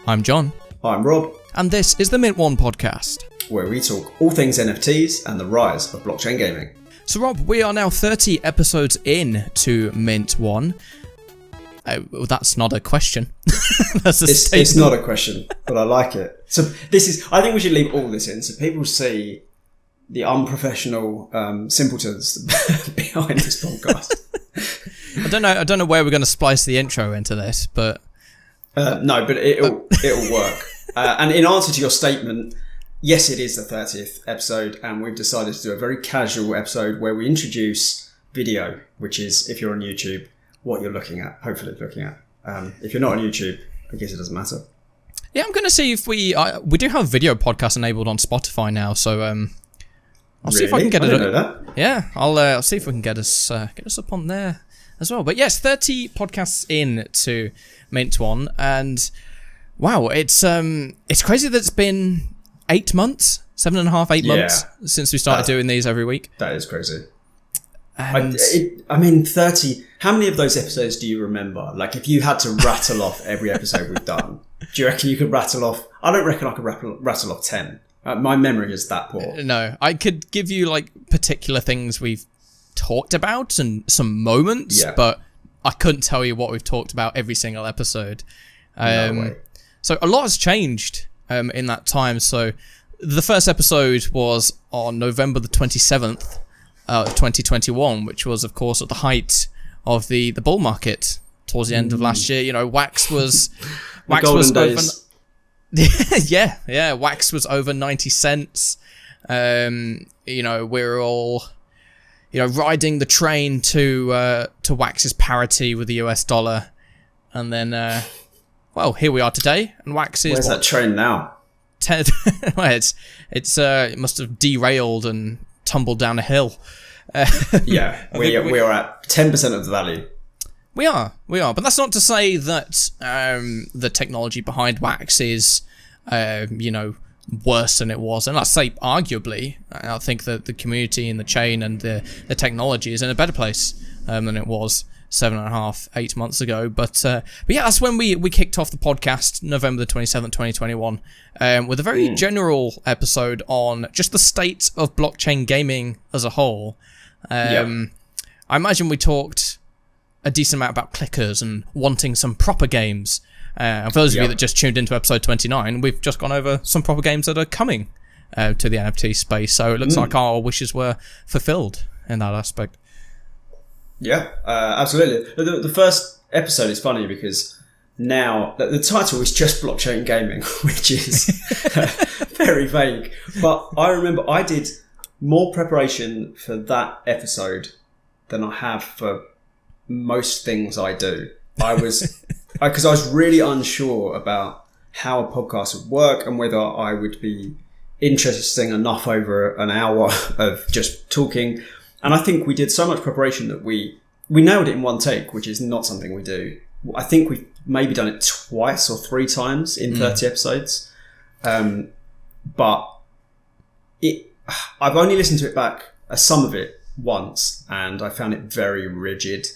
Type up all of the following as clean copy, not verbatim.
I'm John. I'm Rob. And this is the Mint One podcast, where we talk all things NFTs and the rise of blockchain gaming. So Rob, we are now 30 episodes in to Mint One. That's not a question. That's a statement. It's not a question, but I like it. So I think we should leave all this in so people see the unprofessional simpletons behind this podcast. I don't know where we're going to splice the intro into this, but no, but it'll work. And in answer to your statement, yes, it is the 30th episode, and we've decided to do a very casual episode where we introduce video, which is, if you're on YouTube, what you're looking at, hopefully looking at. If you're not on YouTube, I guess it doesn't matter. Yeah, I'm going to see if we do have video podcasts enabled on Spotify now, so I'll see if I can get it. I didn't know that. Yeah, I'll see if we can get us up on there as well. But yes, 30 podcasts in to Mint One, and wow, it's crazy that it's been 8 months, 7.5, 8 months since we started doing these every week. That is crazy. And 30. How many of those episodes do you remember? Like, if you had to rattle off every episode we've done, do you reckon you could rattle off? I don't reckon I could rattle off 10. My memory is that poor. No, I could give you like particular things we've talked about and some moments, but I couldn't tell you what we've talked about every single episode. No way. So a lot has changed in that time. So the first episode was on November the 27th, 2021, which was, of course, at the height of the bull market towards the end of last year. You know, Wax was days. Yeah, Wax was over 90 cents. You know, we're all, you know, riding the train to Wax's parity with the US dollar, and then well, here we are today, and Wax is... Where's that train now? Well, it must have derailed and tumbled down a hill. Yeah, we are at 10% of the value. We are, but that's not to say that the technology behind Wax is, you know, worse than it was. And I say arguably, I think that the community and the chain and the technology is in a better place than it was 7.5, 8 months ago. But yeah, that's when we kicked off the podcast, November the 27th, 2021, with a very general episode on just the state of blockchain gaming as a whole. I imagine we talked a decent amount about clickers and wanting some proper games. And for those of you that just tuned into episode 29, we've just gone over some proper games that are coming to the NFT space. So it looks like our wishes were fulfilled in that aspect. Yeah, absolutely. The first episode is funny because now the title is just blockchain gaming, which is very vague. But I remember I did more preparation for that episode than I have for most things I do. Because I was really unsure about how a podcast would work and whether I would be interesting enough over an hour of just talking. And I think we did so much preparation that we nailed it in one take, which is not something we do. I think we've maybe done it twice or 3 times in 30 episodes. But I've only listened to it back, some of it, once, and I found it very rigid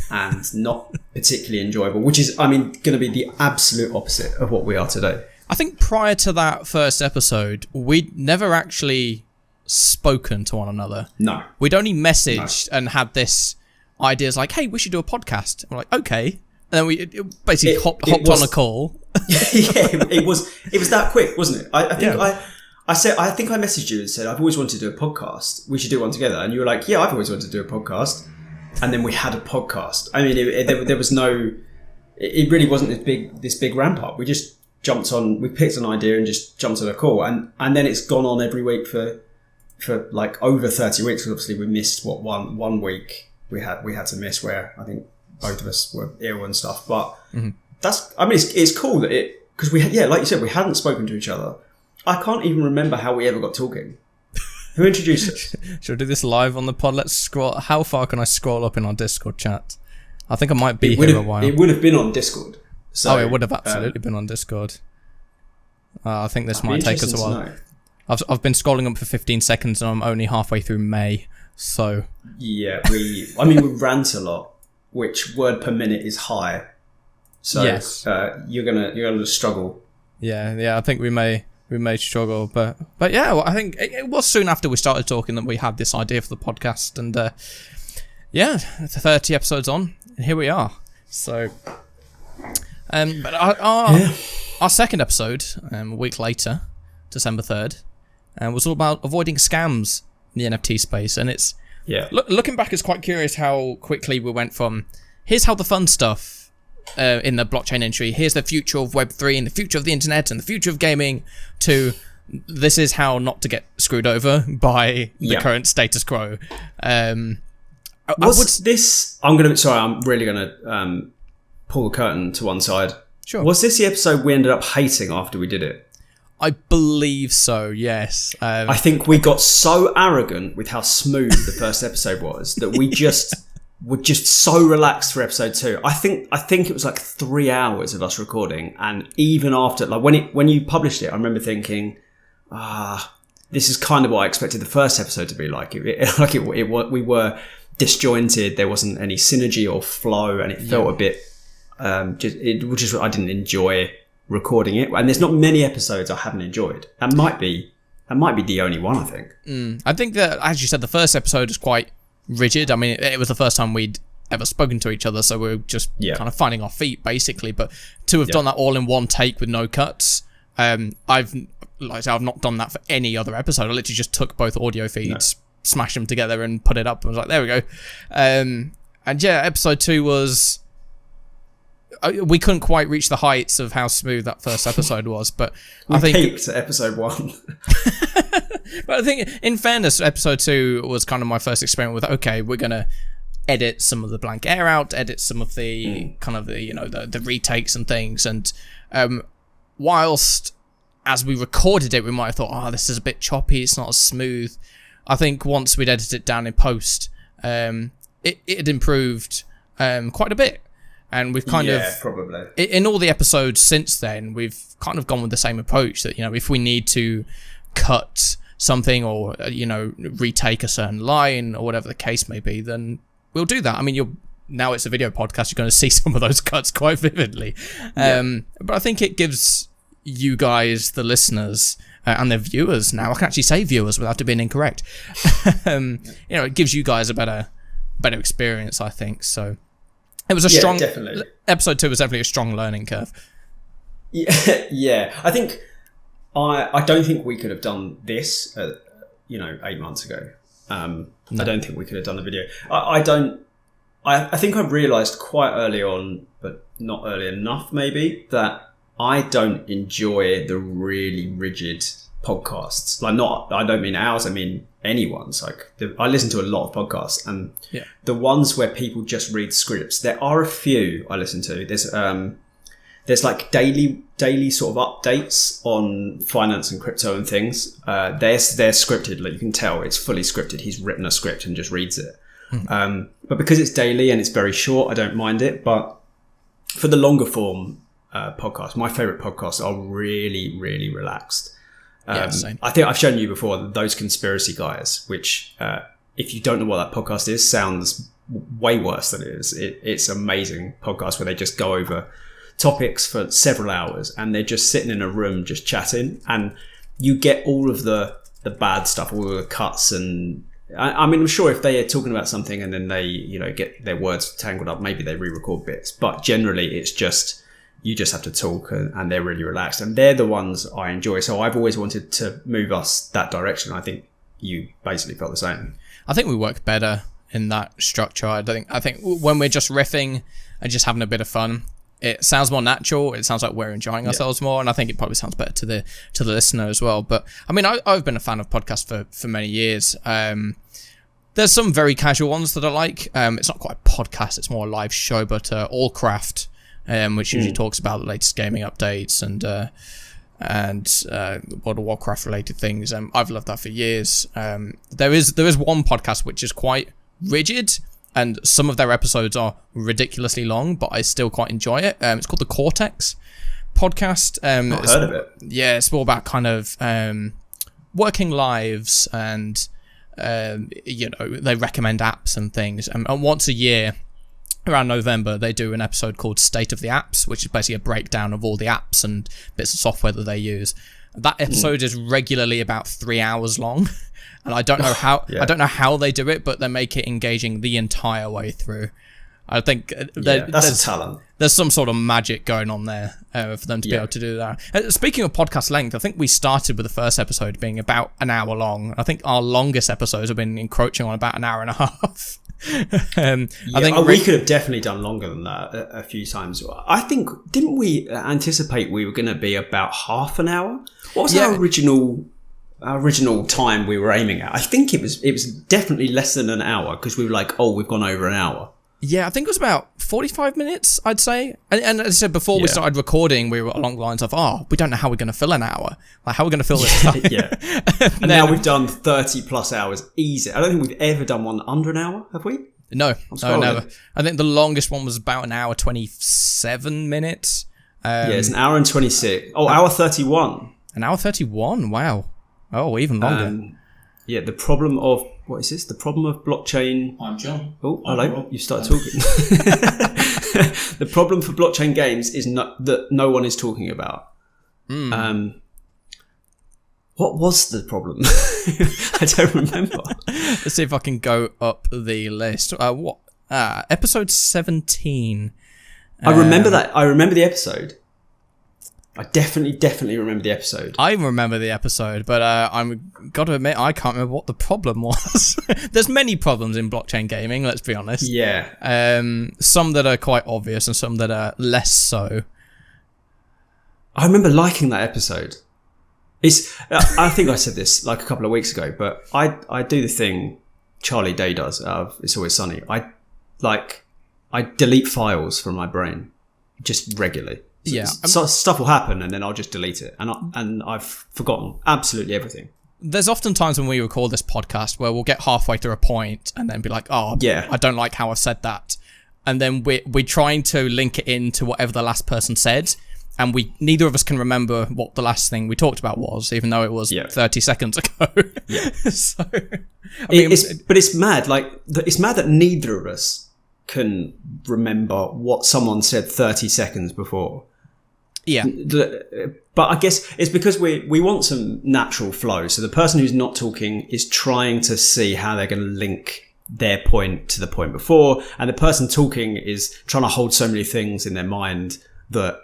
and not particularly enjoyable, which is, going to be the absolute opposite of what we are today. I think prior to that first episode, we'd never actually spoken to one another. No. We'd only messaged and had this ideas like, hey, we should do a podcast. We're like, okay. And then we basically hopped on a call. Yeah, it was that quick, wasn't it? I think I messaged you and said, I've always wanted to do a podcast. We should do one together. And you were like, yeah, I've always wanted to do a podcast. And then we had a podcast. I mean, there was no, it really wasn't this big ramp up. We just jumped on, we picked an idea and just jumped on a call. And then it's gone on every week for like over 30 weeks. Obviously we missed one week we had to miss where I think both of us were ill and stuff. But it's cool that because like you said, we hadn't spoken to each other. I can't even remember how we ever got talking. Who introduced us? Should we do this live on the pod? Let's scroll. How far can I scroll up in our Discord chat? I think I might be here a while. It would have been on Discord. So, it would have absolutely been on Discord. I think this might take us a while. I've been scrolling up for 15 seconds and I'm only halfway through May. So yeah, we rant a lot, which word per minute is high. So yes. you're gonna struggle Yeah. I think we may struggle, but yeah, well, I think it was soon after we started talking that we had this idea for the podcast, and 30 episodes on, and here we are. So, but our second episode, a week later, December 3rd, was all about avoiding scams in the NFT space, and it's looking back, it's quite curious how quickly we went from here's how the fun stuff in the blockchain industry, here's the future of Web3 and the future of the internet and the future of gaming, to this is how not to get screwed over by the current status quo. I'm really gonna pull the curtain to one side. Sure. Was this the episode we ended up hating after we did it? I believe so, yes. I think we got so arrogant with how smooth the first episode was that we were just so relaxed for episode 2. I think it was like 3 hours of us recording, and even after, like when you published it, I remember thinking, this is kind of what I expected the first episode to be like. We were disjointed. There wasn't any synergy or flow, and it felt a bit just I didn't enjoy recording it. And there's not many episodes I haven't enjoyed. That might be the only one, I think. I think that, as you said, the first episode is quite rigid. I mean, it was the first time we'd ever spoken to each other, so we were just kind of finding our feet, basically. But to have done that all in one take with no cuts, I've not done that for any other episode. I literally just took both audio feeds, smashed them together, and put it up. I was like, there we go. And yeah, episode 2 was... we couldn't quite reach the heights of how smooth that first episode was, but I think peaked at episode 1. But I think, in fairness, episode 2 was kind of my first experiment with, okay, we're gonna edit some of the blank air out, edit some of the kind of the retakes and things, and whilst as we recorded it, we might have thought, this is a bit choppy, it's not as smooth. I think once we'd edited it down in post, it had improved quite a bit. And we've kind of, probably in all the episodes since then, we've kind of gone with the same approach that, if we need to cut something or, retake a certain line or whatever the case may be, then we'll do that. I mean, now it's a video podcast, you're going to see some of those cuts quite vividly. But I think it gives you guys, the listeners, and the viewers now, I can actually say viewers without it being incorrect. It gives you guys a better experience, I think. So it was a strong... definitely. Episode 2 was definitely a strong learning curve. Yeah. I think... I don't think we could have done this, 8 months ago. No. I don't think we could have done a video. I think I realised quite early on, but not early enough maybe, that I don't enjoy the really rigid podcasts. I don't mean ours, I mean anyone's. I listen to a lot of podcasts, and the ones where people just read scripts, there are a few I listen to. There's like daily sort of updates on finance and crypto and things. They're scripted, like you can tell it's fully scripted. He's written a script and just reads it. But because it's daily and it's very short, I don't mind it. But for the longer form podcasts, my favorite podcasts are really, really relaxed. Same. I think I've shown you before those conspiracy guys, which if you don't know what that podcast is, sounds way worse than it is. It's an amazing podcast where they just go over topics for several hours, and they're just sitting in a room just chatting, and you get all of the bad stuff, all of the cuts. And I mean, I'm sure if they are talking about something and then they get their words tangled up, maybe they re-record bits, but generally it's just you just have to talk, and they're really relaxed, and they're the ones I enjoy. So I've always wanted to move us that direction. I think you basically felt the same. I think we work better in that structure. I think when we're just riffing and just having a bit of fun, it sounds more natural. It sounds like we're enjoying ourselves more, and I think it probably sounds better to the listener as well. But I mean, I've been a fan of podcasts for many years. There's some very casual ones that I like. It's not quite a podcast; it's more a live show. But Allcraft, which usually talks about the latest gaming updates and World of Warcraft related things. I've loved that for years. There is one podcast which is quite rigid, and some of their episodes are ridiculously long, but I still quite enjoy it. It's called the Cortex podcast. I've heard of it. Yeah, it's more about kind of working lives, and they recommend apps and things. And once a year, around November, they do an episode called State of the Apps, which is basically a breakdown of all the apps and bits of software that they use. That episode is regularly about 3 hours long, and I don't know how I don't know how they do it, but they make it engaging the entire way through. I think that's a talent. There's some sort of magic going on there for them to be able to do that. Speaking of podcast length, I think we started with the first episode being about an hour long. I think our longest episodes have been encroaching on about an hour and a half. I think we could have definitely done longer than that a few times. I think, didn't we anticipate we were going to be about half an hour? What was our original time we were aiming at? I think it was definitely less than an hour, because we were like, oh, we've gone over an hour. Yeah, I think it was about 45 minutes, I'd say. And as I said, before we started recording, we were along the lines of, we don't know how we're going to fill an hour. Like, how are we going to fill this up? And now we've done 30 plus hours easy. I don't think we've ever done one under an hour, have we? No, never. I think the longest one was about an hour 27 minutes. It's an hour and 26. Oh, hour 31. An hour 31, wow. Oh, even longer. The problem of... What is this? The problem of blockchain... I'm John. Oh, hello. You started talking. The problem for blockchain games is that no one is talking about. What was the problem? I don't remember. Let's see if I can go up the list. Episode 17. I remember that. I remember the episode. I definitely remember the episode. I remember the episode, but I'm got to admit, I can't remember what the problem was. There's many problems in blockchain gaming, let's be honest. Yeah. Some that are quite obvious and some that are less so. I remember liking that episode. I think I said this like a couple of weeks ago, but I do the thing Charlie Day does of It's Always Sunny. I delete files from my brain just regularly. So stuff will happen and then I'll just delete it, and I've forgotten absolutely everything. There's often times when we record this podcast where we'll get halfway through a point and then be like, I don't like how I said that, and then we're trying to link it into whatever the last person said, and neither of us can remember what the last thing we talked about was, even though it was 30 seconds ago. So, it's mad. It's mad that neither of us can remember what someone said 30 seconds before. Yeah. But I guess it's because we want some natural flow. So the person who's not talking is trying to see how they're going to link their point to the point before. And the person talking is trying to hold so many things in their mind that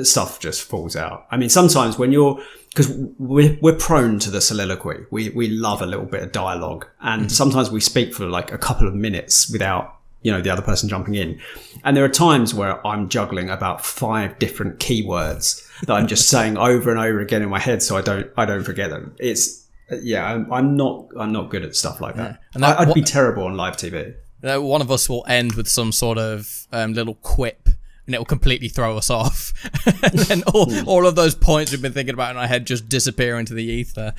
stuff just falls out. I mean, sometimes because we're prone to the soliloquy. We love a little bit of dialogue. And sometimes we speak for like a couple of minutes without the other person jumping in. And there are times where I'm juggling about 5 different keywords that I'm just saying over and over again in my head, so I don't forget them. I'm not good at stuff like that. And I'd be terrible on live TV. One of us will end with some sort of little quip, and it will completely throw us off. And then all of those points we've been thinking about in our head just disappear into the ether.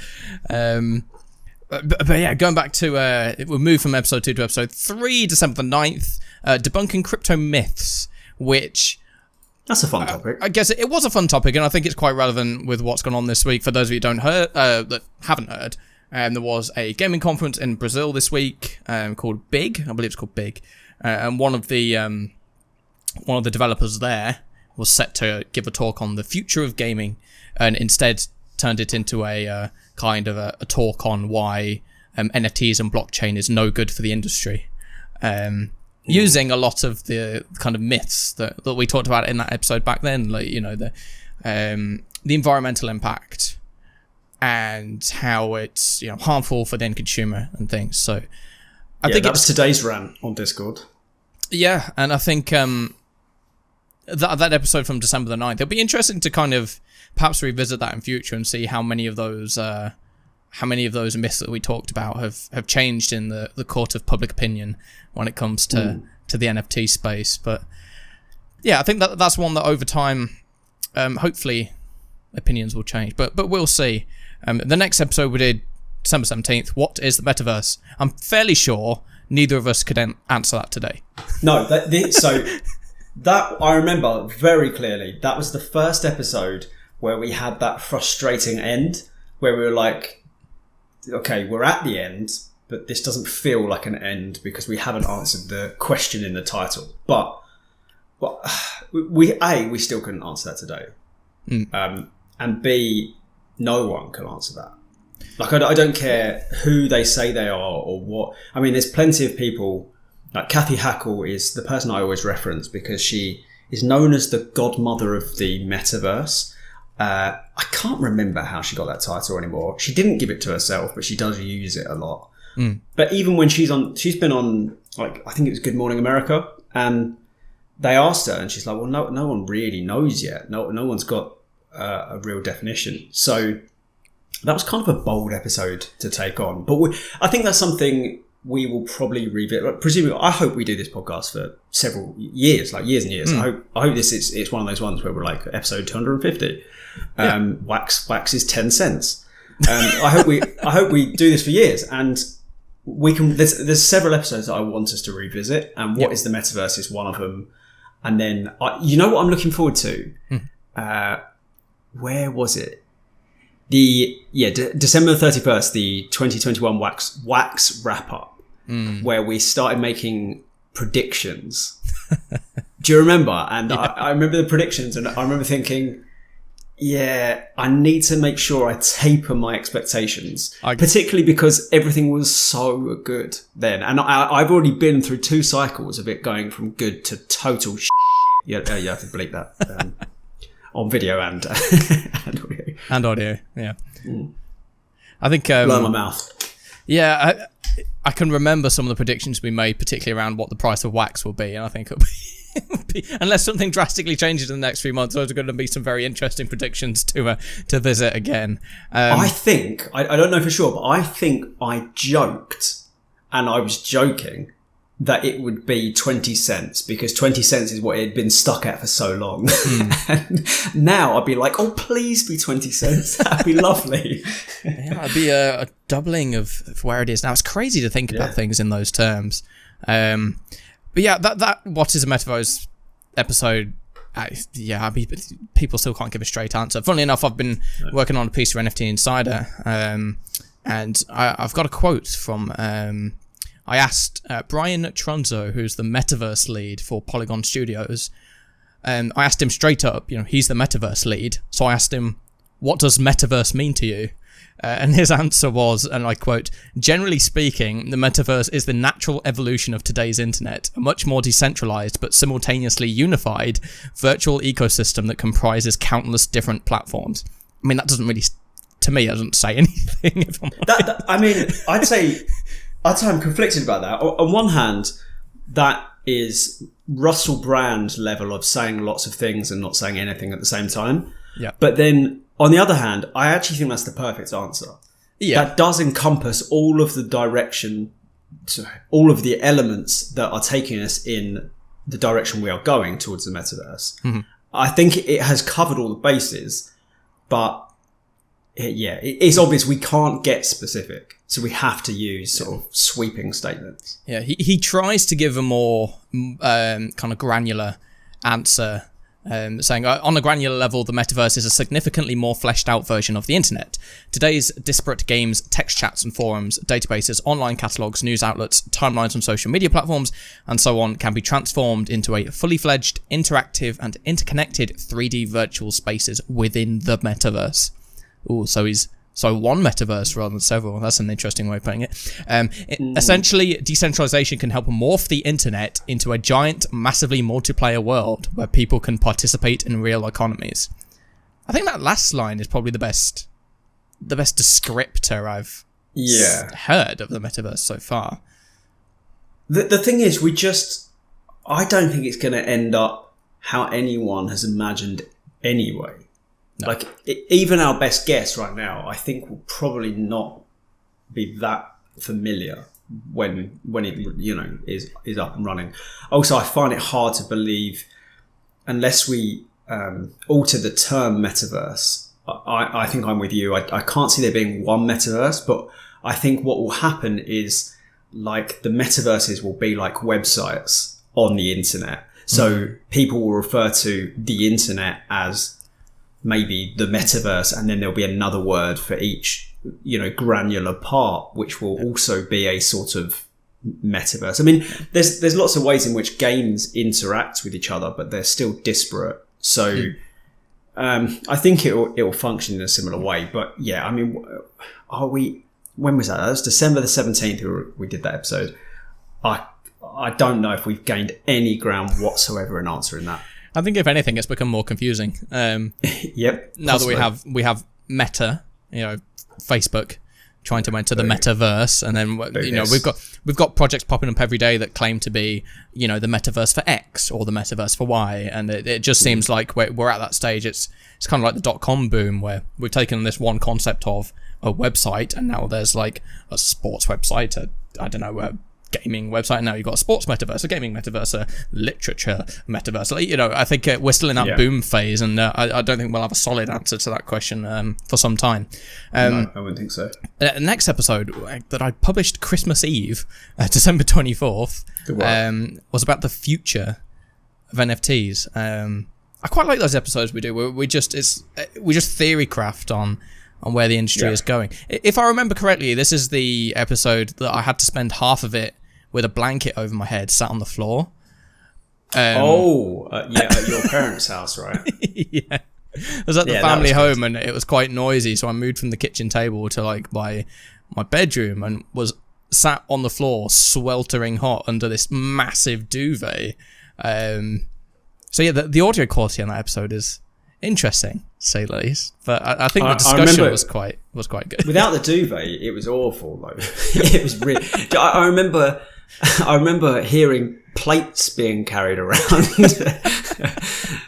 But yeah, going back to, we'll move from episode 2 to episode 3, December the 9th, Debunking Crypto Myths, which... That's a fun topic. I guess it was a fun topic, and I think it's quite relevant with what's gone on this week. For those of you that haven't heard, there was a gaming conference in Brazil this week called Big. I believe it's called Big. And one of the developers there was set to give a talk on the future of gaming, and instead turned it into a kind of a talk on why NFTs and blockchain is no good for the industry, using a lot of the kind of myths that we talked about in that episode back then, like the environmental impact and how it's harmful for the end consumer and things. So I think that was today's rant on Discord. Yeah, and I think that episode from December the 9th, it'll be interesting to kind of perhaps revisit that in future and see how many of those myths that we talked about have changed in the court of public opinion when it comes to the NFT space. But yeah, I think that's one that over time, hopefully, opinions will change. But we'll see. The next episode we did, December 17th. What is the metaverse? I'm fairly sure neither of us could answer that today. No, that I remember very clearly. That was the first episode where we had that frustrating end, where we were like, okay, we're at the end. but this doesn't feel like an end because we haven't answered the question in the title. But we still couldn't answer that today. And B, no one can answer that. Like, I don't care who they say they are or what. I mean, there's plenty of people, like Kathy Hackle is the person I always reference because she is known as the godmother of the metaverse. I can't remember how she got that title anymore. She didn't give it to herself, but she does use it a lot. But even when she's been on, like, I think it was Good Morning America, and they asked her, and she's like, well, no one really knows yet. No one's got a real definition. So that was kind of a bold episode to take on. But I think that's something we will probably revisit. Presumably, I hope we do this podcast for several years, like years and years. I hope it's one of those ones where we're like episode 250. Wax is 10 cents. I hope we do this for years, and we can. There's several episodes that I want us to revisit, and what is the metaverse is one of them. And then you know what I'm looking forward to. Where was it? December 31st, the 2021 Wax wrap up, where we started making predictions. Do you remember? And I remember the predictions, and I remember thinking, I need to make sure I taper my expectations, particularly because everything was so good then. And I've already been through 2 cycles of it going from good to total shit. You have to bleep that on video and audio. And audio, yeah. I think... blow my mouth. Yeah, I can remember some of the predictions we made, particularly around what the price of wax will be, and I think it'll be... unless something drastically changes in the next few months, those are going to be some very interesting predictions to visit again. I think, I don't know for sure, but I think I joked, and I was joking, that it would be 20 cents because 20 cents is what it had been stuck at for so long. And now I'd be like, oh, please be 20 cents. That'd be lovely. Yeah, it'd be a doubling of where it is now. It's crazy to think about things in those terms. But yeah, that What is a Metaverse episode, people still can't give a straight answer. Funnily enough, I've been working on a piece for NFT Insider, and I've got a quote from... I asked Brian Trunzo, who's the Metaverse lead for Polygon Studios, I asked him straight up, he's the Metaverse lead, so I asked him, what does Metaverse mean to you? And his answer was, and I quote, generally speaking, the Metaverse is the natural evolution of today's internet, a much more decentralized but simultaneously unified virtual ecosystem that comprises countless different platforms. I mean, that doesn't really, to me, it doesn't say anything. If I'm I'd say I'm conflicted about that. On one hand, that is Russell Brand level of saying lots of things and not saying anything at the same time. Yeah. But then, on the other hand, I actually think that's the perfect answer. Yeah. That does encompass all of the direction, all of the elements that are taking us in the direction we are going towards the metaverse. Mm-hmm. I think it has covered all the bases, but it's obvious we can't get specific. So we have to use sort of sweeping statements. Yeah, he tries to give a more kind of granular answer, saying, on a granular level, the metaverse is a significantly more fleshed out version of the internet. Today's disparate games, text chats and forums, databases, online catalogues, news outlets, timelines on social media platforms, and so on can be transformed into a fully fledged, interactive and interconnected 3D virtual spaces within the metaverse. Ooh, so one metaverse rather than several. That's an interesting way of putting it. Essentially, decentralization can help morph the internet into a giant, massively multiplayer world where people can participate in real economies. I think that last line is probably the best descriptor I've heard of the metaverse so far. The thing is, I don't think it's going to end up how anyone has imagined anyway. No. Like, even our best guess right now, I think will probably not be that familiar when it is up and running. Also, I find it hard to believe, unless we alter the term metaverse. I think I'm with you. I can't see there being one metaverse, but I think what will happen is, like, the metaverses will be like websites on the internet. So people will refer to the internet as maybe the metaverse, and then there'll be another word for each granular part, which will also be a sort of metaverse. I mean, there's lots of ways in which games interact with each other, but they're still disparate. So I think it will function in a similar way. But yeah, I mean, when was that? That was December the 17th we did that episode. I don't know if we've gained any ground whatsoever in answering that. I think if anything, it's become more confusing. Yep. Now possibly. That we have Meta, Facebook, trying to enter the metaverse, and then we've got projects popping up every day that claim to be the metaverse for X or the metaverse for Y, and it just seems like we're at that stage. It's kind of like the .com boom, where we've taken this one concept of a website, and now there's like a sports website, a gaming website, and now you've got a sports metaverse, a gaming metaverse, a literature metaverse. I think we're still in that boom phase, and I don't think we'll have a solid answer to that question for some time. No, I wouldn't think so. Next episode that I published Christmas Eve, December 24th, was about the future of NFTs. I quite like those episodes we do. We just theory craft on where the industry is going. If I remember correctly, this is the episode that I had to spend half of it with a blanket over my head, sat on the floor. At your parents' house, right? Yeah. I was at the family home, and it was quite noisy, so I moved from the kitchen table to like my bedroom and was sat on the floor, sweltering hot under this massive duvet. So yeah, the audio quality on that episode is interesting, to say the least. But I think the discussion was quite good. Without the duvet, it was awful though. It was really. I remember hearing plates being carried around,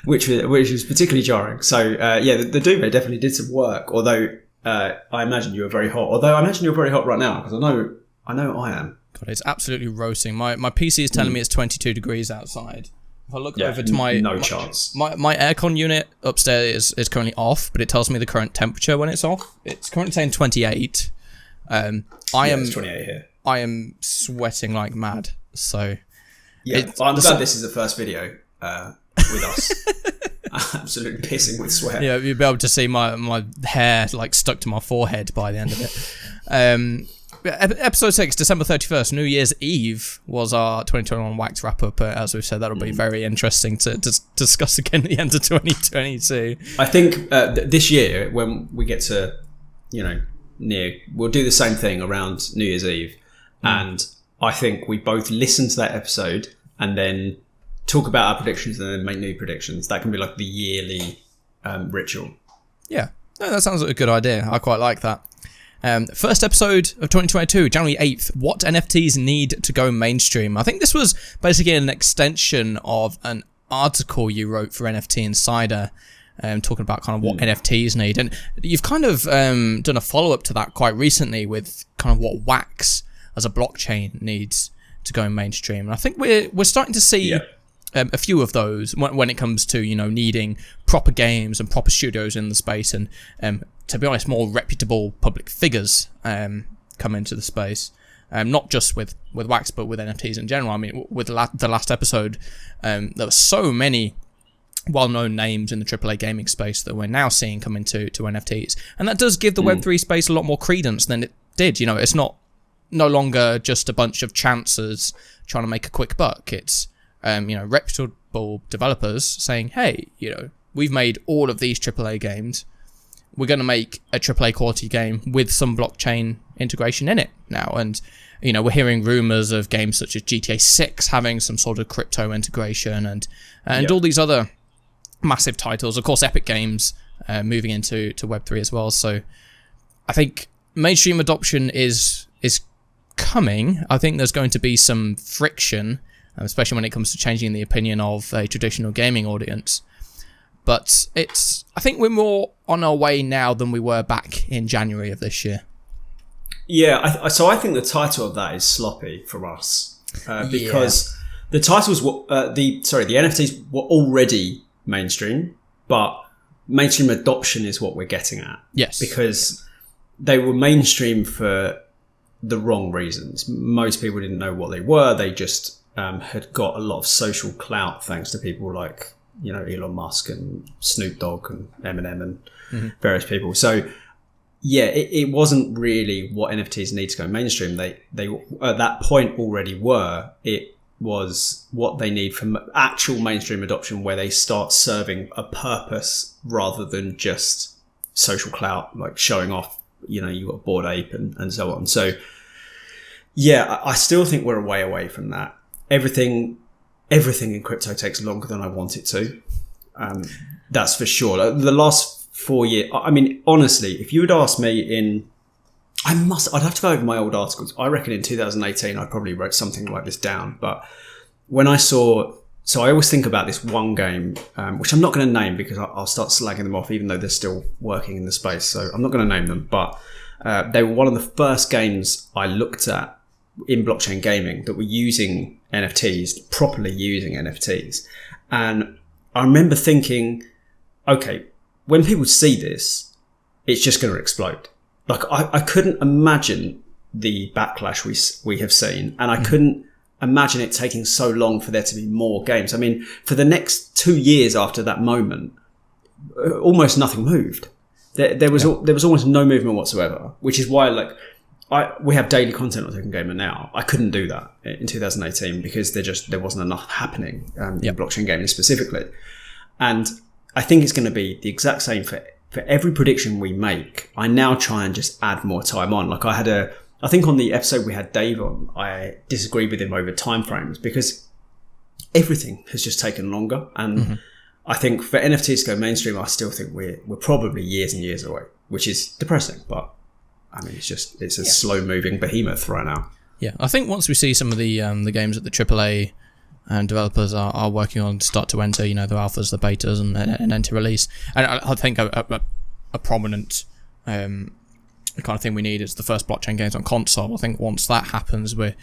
which was particularly jarring. So the duvet definitely did some work. Although I imagine you were very hot. Although I imagine you're very hot right now, because I know I am. God, it's absolutely roasting. My PC is telling me it's 22 degrees outside. If I look over to my chance. My aircon unit upstairs is currently off, but it tells me the current temperature when it's off. It's currently saying 28. It's 28 here. I am sweating like mad. So I'm glad this is the first video with us. Absolutely pissing with sweat. Yeah, you'll be able to see my hair like stuck to my forehead by the end of it. Episode 6, December 31st, New Year's Eve, was our 2021 Wax wrap-up. As we've said, that'll be very interesting to discuss again at the end of 2022. I think this year, when we get to, we'll do the same thing around New Year's Eve. And I think we both listen to that episode and then talk about our predictions and then make new predictions. That can be like the yearly ritual. Yeah, no, that sounds like a good idea. I quite like that. First episode of 2022, January 8th, what NFTs need to go mainstream. I think this was basically an extension of an article you wrote for NFT Insider, talking about kind of what NFTs need. And you've kind of done a follow-up to that quite recently with kind of what Wax as a blockchain needs to go mainstream. And I think we're starting to see a few of those when it comes to, needing proper games and proper studios in the space, and to be honest, more reputable public figures come into the space. Not just with Wax, but with NFTs in general. I mean, with the last episode, there were so many well-known names in the AAA gaming space that we're now seeing come into NFTs. And that does give the Web3 space a lot more credence than it did. It's no longer just a bunch of chancers trying to make a quick buck. It's reputable developers saying, hey, we've made all of these AAA games. We're going to make a AAA quality game with some blockchain integration in it now. And, we're hearing rumors of games such as GTA 6 having some sort of crypto integration and all these other massive titles. Of course, Epic Games moving into Web3 as well. So I think mainstream adoption is coming. I think there's going to be some friction, especially when it comes to changing the opinion of a traditional gaming audience. But I think we're more on our way now than we were back in January of this year. Yeah, so I think the title of that is sloppy for us because the titles were the NFTs were already mainstream, but mainstream adoption is what we're getting at. Yes, because they were mainstream for the wrong reasons. Most people didn't know what they were. They just had got a lot of social clout thanks to people like Elon Musk and Snoop Dogg and Eminem and various people. So it wasn't really what NFTs need to go mainstream. They at that point already were. It was what they need from actual mainstream adoption, where they start serving a purpose rather than just social clout, like showing off, you got a Bored Ape and so on. So yeah, I still think we're a way away from that. Everything in crypto takes longer than I want it to. That's for sure. The last 4 years, I mean, honestly, if you had asked me I'd have to go over my old articles. I reckon in 2018, I probably wrote something like this down. But when I always think about this one game, which I'm not going to name because I'll start slagging them off, even though they're still working in the space. So I'm not going to name them. But they were one of the first games I looked at in blockchain gaming that were using NFTs, properly using NFTs. And I remember thinking, okay, when people see this, it's just going to explode. Like, I couldn't imagine the backlash we have seen, and I couldn't imagine it taking so long for there to be more games. I mean, for the next 2 years after that moment, almost nothing moved. There was almost no movement whatsoever, which is why, we have daily content on Token Gamer now. I couldn't do that in 2018 because there wasn't enough happening in blockchain gaming specifically. And I think it's going to be the exact same for every prediction we make. I now try and just add more time on. Like I think on the episode we had Dave on, I disagreed with him over timeframes because everything has just taken longer. And I think for NFTs to go mainstream, I still think we're probably years and years away, which is depressing. But I mean, it's a slow moving behemoth right now. Yeah, I think once we see some of the games that the AAA developers are working on start to enter, the alphas, the betas, and enter release. And I think a prominent kind of thing we need is the first blockchain games on console. I think once that happens, we're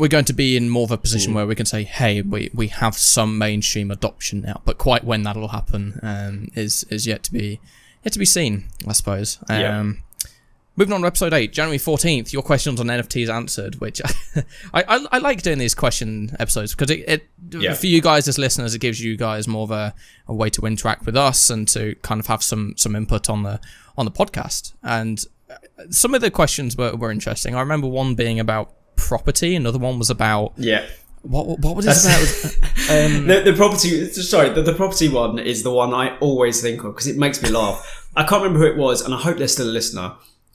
going to be in more of a position where we can say, hey, we have some mainstream adoption now. But quite when that'll happen is yet to be seen, I suppose. Moving on to episode 8, January 14th, your questions on NFTs answered, which I like doing these question episodes because for you guys as listeners, it gives you guys more of a way to interact with us and to kind of have some input on the podcast. And some of the questions were interesting. I remember one being about property, another one was about... Yeah. What was it about? The property... Sorry, the property one is the one I always think of because it makes me laugh. I can't remember who it was, and I hope they're still a listener.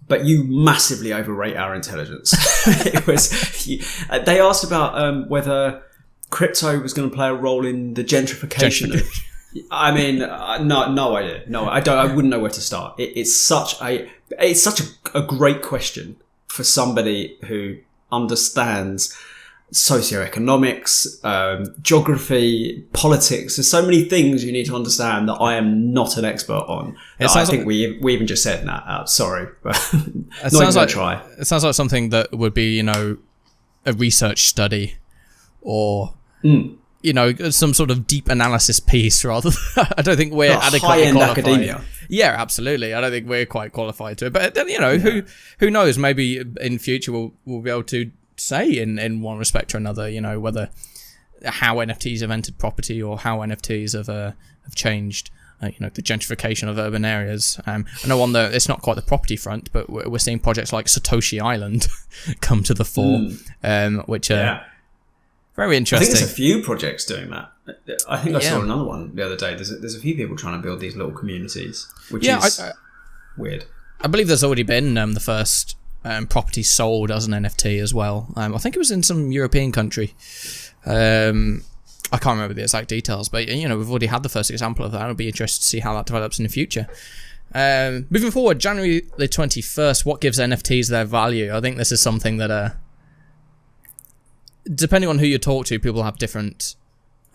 But you massively overrate our intelligence. They asked about whether crypto was going to play a role in the gentrification. I mean, no idea. No, I wouldn't know where to start. It's such a great question for somebody who understands socioeconomics, geography, politics. There's so many things you need to understand that I am not an expert on. I think we even just said that. Sorry, but it sounds like try. It sounds like something that would be a research study or some sort of deep analysis piece rather. I don't think we're adequately high-end qualified. Academia. Yeah, absolutely. I don't think we're quite qualified to it. But who knows? Maybe in future we'll be able to say in one respect or another, whether how NFTs have entered property or how NFTs have changed, the gentrification of urban areas. I know it's not quite the property front, but we're seeing projects like Satoshi Island come to the fore, which are very interesting. I think there's a few projects doing that. I think I saw another one the other day. There's a few people trying to build these little communities, which is weird. I believe there's already been the first property sold as an NFT as well. I think it was in some European country. I can't remember the exact details, but we've already had the first example of that. It'll be interesting to see how that develops in the future. Moving forward, January the 21st, what gives NFTs their value? I think this is something that, depending on who you talk to, people have different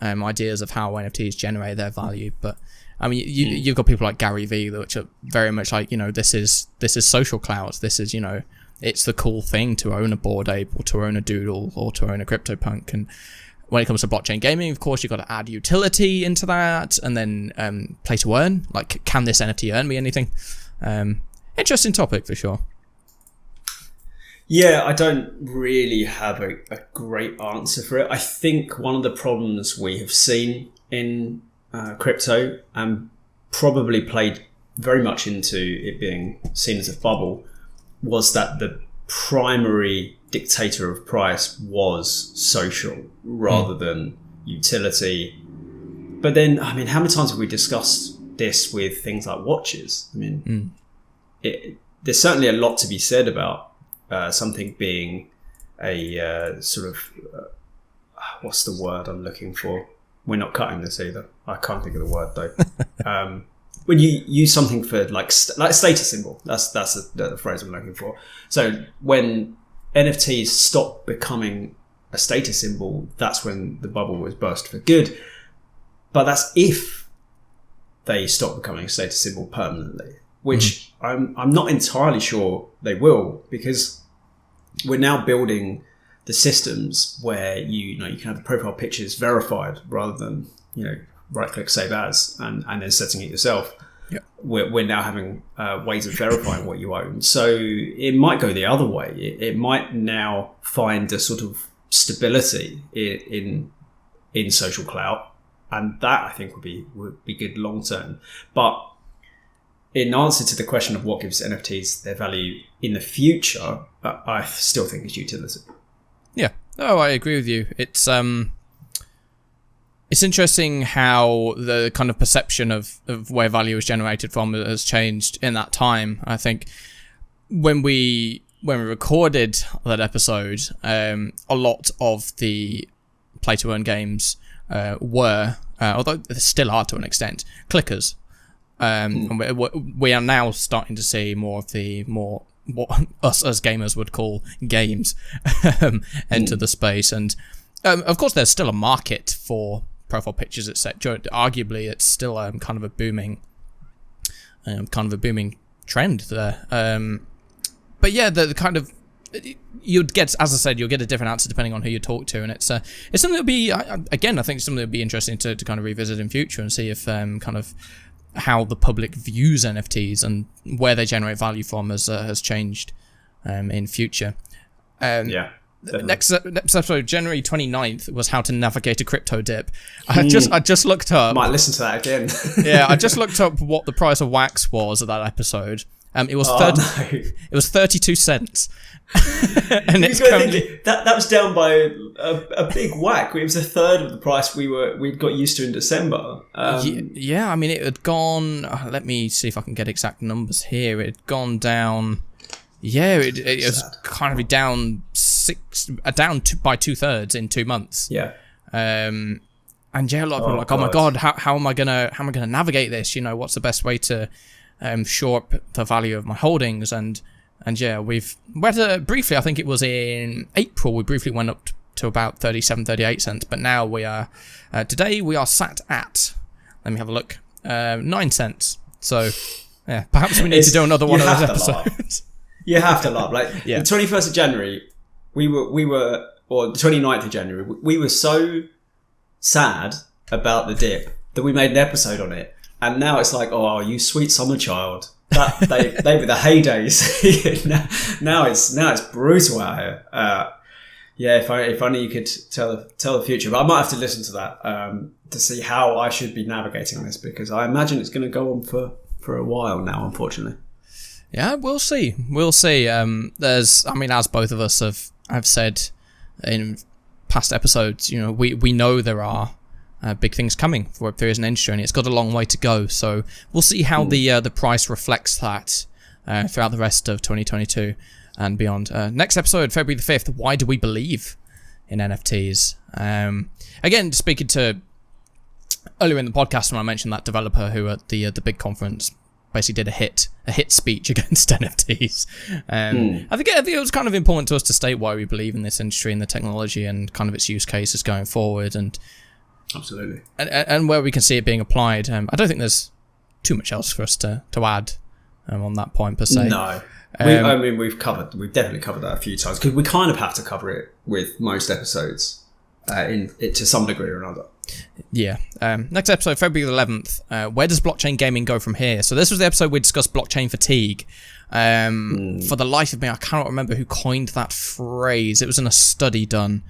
ideas of how NFTs generate their value. But I mean, you've got people like Gary Vee, which are very much like, this is social clout. This is, it's the cool thing to own a Bored Ape or to own a Doodle or to own a CryptoPunk. And when it comes to blockchain gaming, of course, you've got to add utility into that and then play to earn. Like, can this NFT earn me anything? Interesting topic for sure. Yeah, I don't really have a great answer for it. I think one of the problems we have seen in crypto and probably played very much into it being seen as a bubble was that the primary dictator of price was social rather than utility. But then, I mean, how many times have we discussed this with things like watches? I mean, there's certainly a lot to be said about something being a sort of what's the word I'm looking for? We're not cutting this either. I can't think of the word though. When you use something for like a status symbol, that's the phrase I'm looking for. So when NFTs stop becoming a status symbol, that's when the bubble was burst for good. But that's if they stop becoming a status symbol permanently, which I'm not entirely sure they will, because we're now building the systems where you can have the profile pictures verified rather than right click save as and then setting it yourself. Yeah. We're now having ways of verifying what you own. So it might go the other way. It might now find a sort of stability in social clout, and that I think would be good long term. But in answer to the question of what gives NFTs their value in the future, I still think it's utility. Yeah. Oh, I agree with you. It's interesting how the kind of perception of where value is generated from has changed in that time. I think when we recorded that episode, a lot of the play-to-earn games were, although they still are to an extent, clickers. And we are now starting to see more of the what us as gamers would call games enter the space. And of course, there's still a market for profile pictures, etc. Arguably, it's still kind of a booming trend there. But yeah, the kind of you'd get, as I said, you'll get a different answer depending on who you talk to, and it's something that'll be again, I think something that'll be interesting to kind of revisit in future and see if kind of how the public views NFTs and where they generate value from has changed in future. Yeah. Definitely. Next episode, January 29th, was how to navigate a crypto dip. I just looked up. Might listen to that again. Yeah, I just looked up what the price of wax was at that episode. It was it was 32 cents. And it's that was down by a big whack. It was a third of the price we'd got used to in December. Yeah, I mean it had gone. Let me see if I can get exact numbers here. It had gone down. Yeah, it was kind of down by 2/3 in 2 months. Yeah. And yeah, a lot of people are like, oh my god, how am I gonna navigate this? What's the best way to shore up the value of my holdings? And yeah, we've briefly, I think it was in April, we briefly went up to about 37, 38 cents, but now we are today we are sat at, let me have a look, 9 cents. So yeah, perhaps we need to do another one of those episodes. You have to laugh. Like the 21st of January, we were, or the 29th of January, we were so sad about the dip that we made an episode on it. And now it's like, oh, you sweet summer child. They were the heydays. now it's brutal out here. Yeah, if only you could tell the future. But I might have to listen to that to see how I should be navigating this, because I imagine it's going to go on for a while now, unfortunately. Yeah, we'll see. There's, I mean, as both of us have said in past episodes, we know there are big things coming for Web3 as an industry, and it's got a long way to go. So we'll see how the price reflects that throughout the rest of 2022 and beyond. Next episode, February the 5th. Why do we believe in NFTs? Again, speaking to earlier in the podcast when I mentioned that developer who at the big conference basically did a hit speech against NFTs. I think it was kind of important to us to state why we believe in this industry and the technology and kind of its use cases going forward, and absolutely, and where we can see it being applied. I don't think there's too much else for us to add on that point per se. No, I mean we've definitely covered that a few times, because we kind of have to cover it with most episodes to some degree or another. Yeah. Next episode, February 11th. Where does blockchain gaming go from here? So this was the episode we discussed blockchain fatigue. For the life of me, I cannot remember who coined that phrase. It was in a study done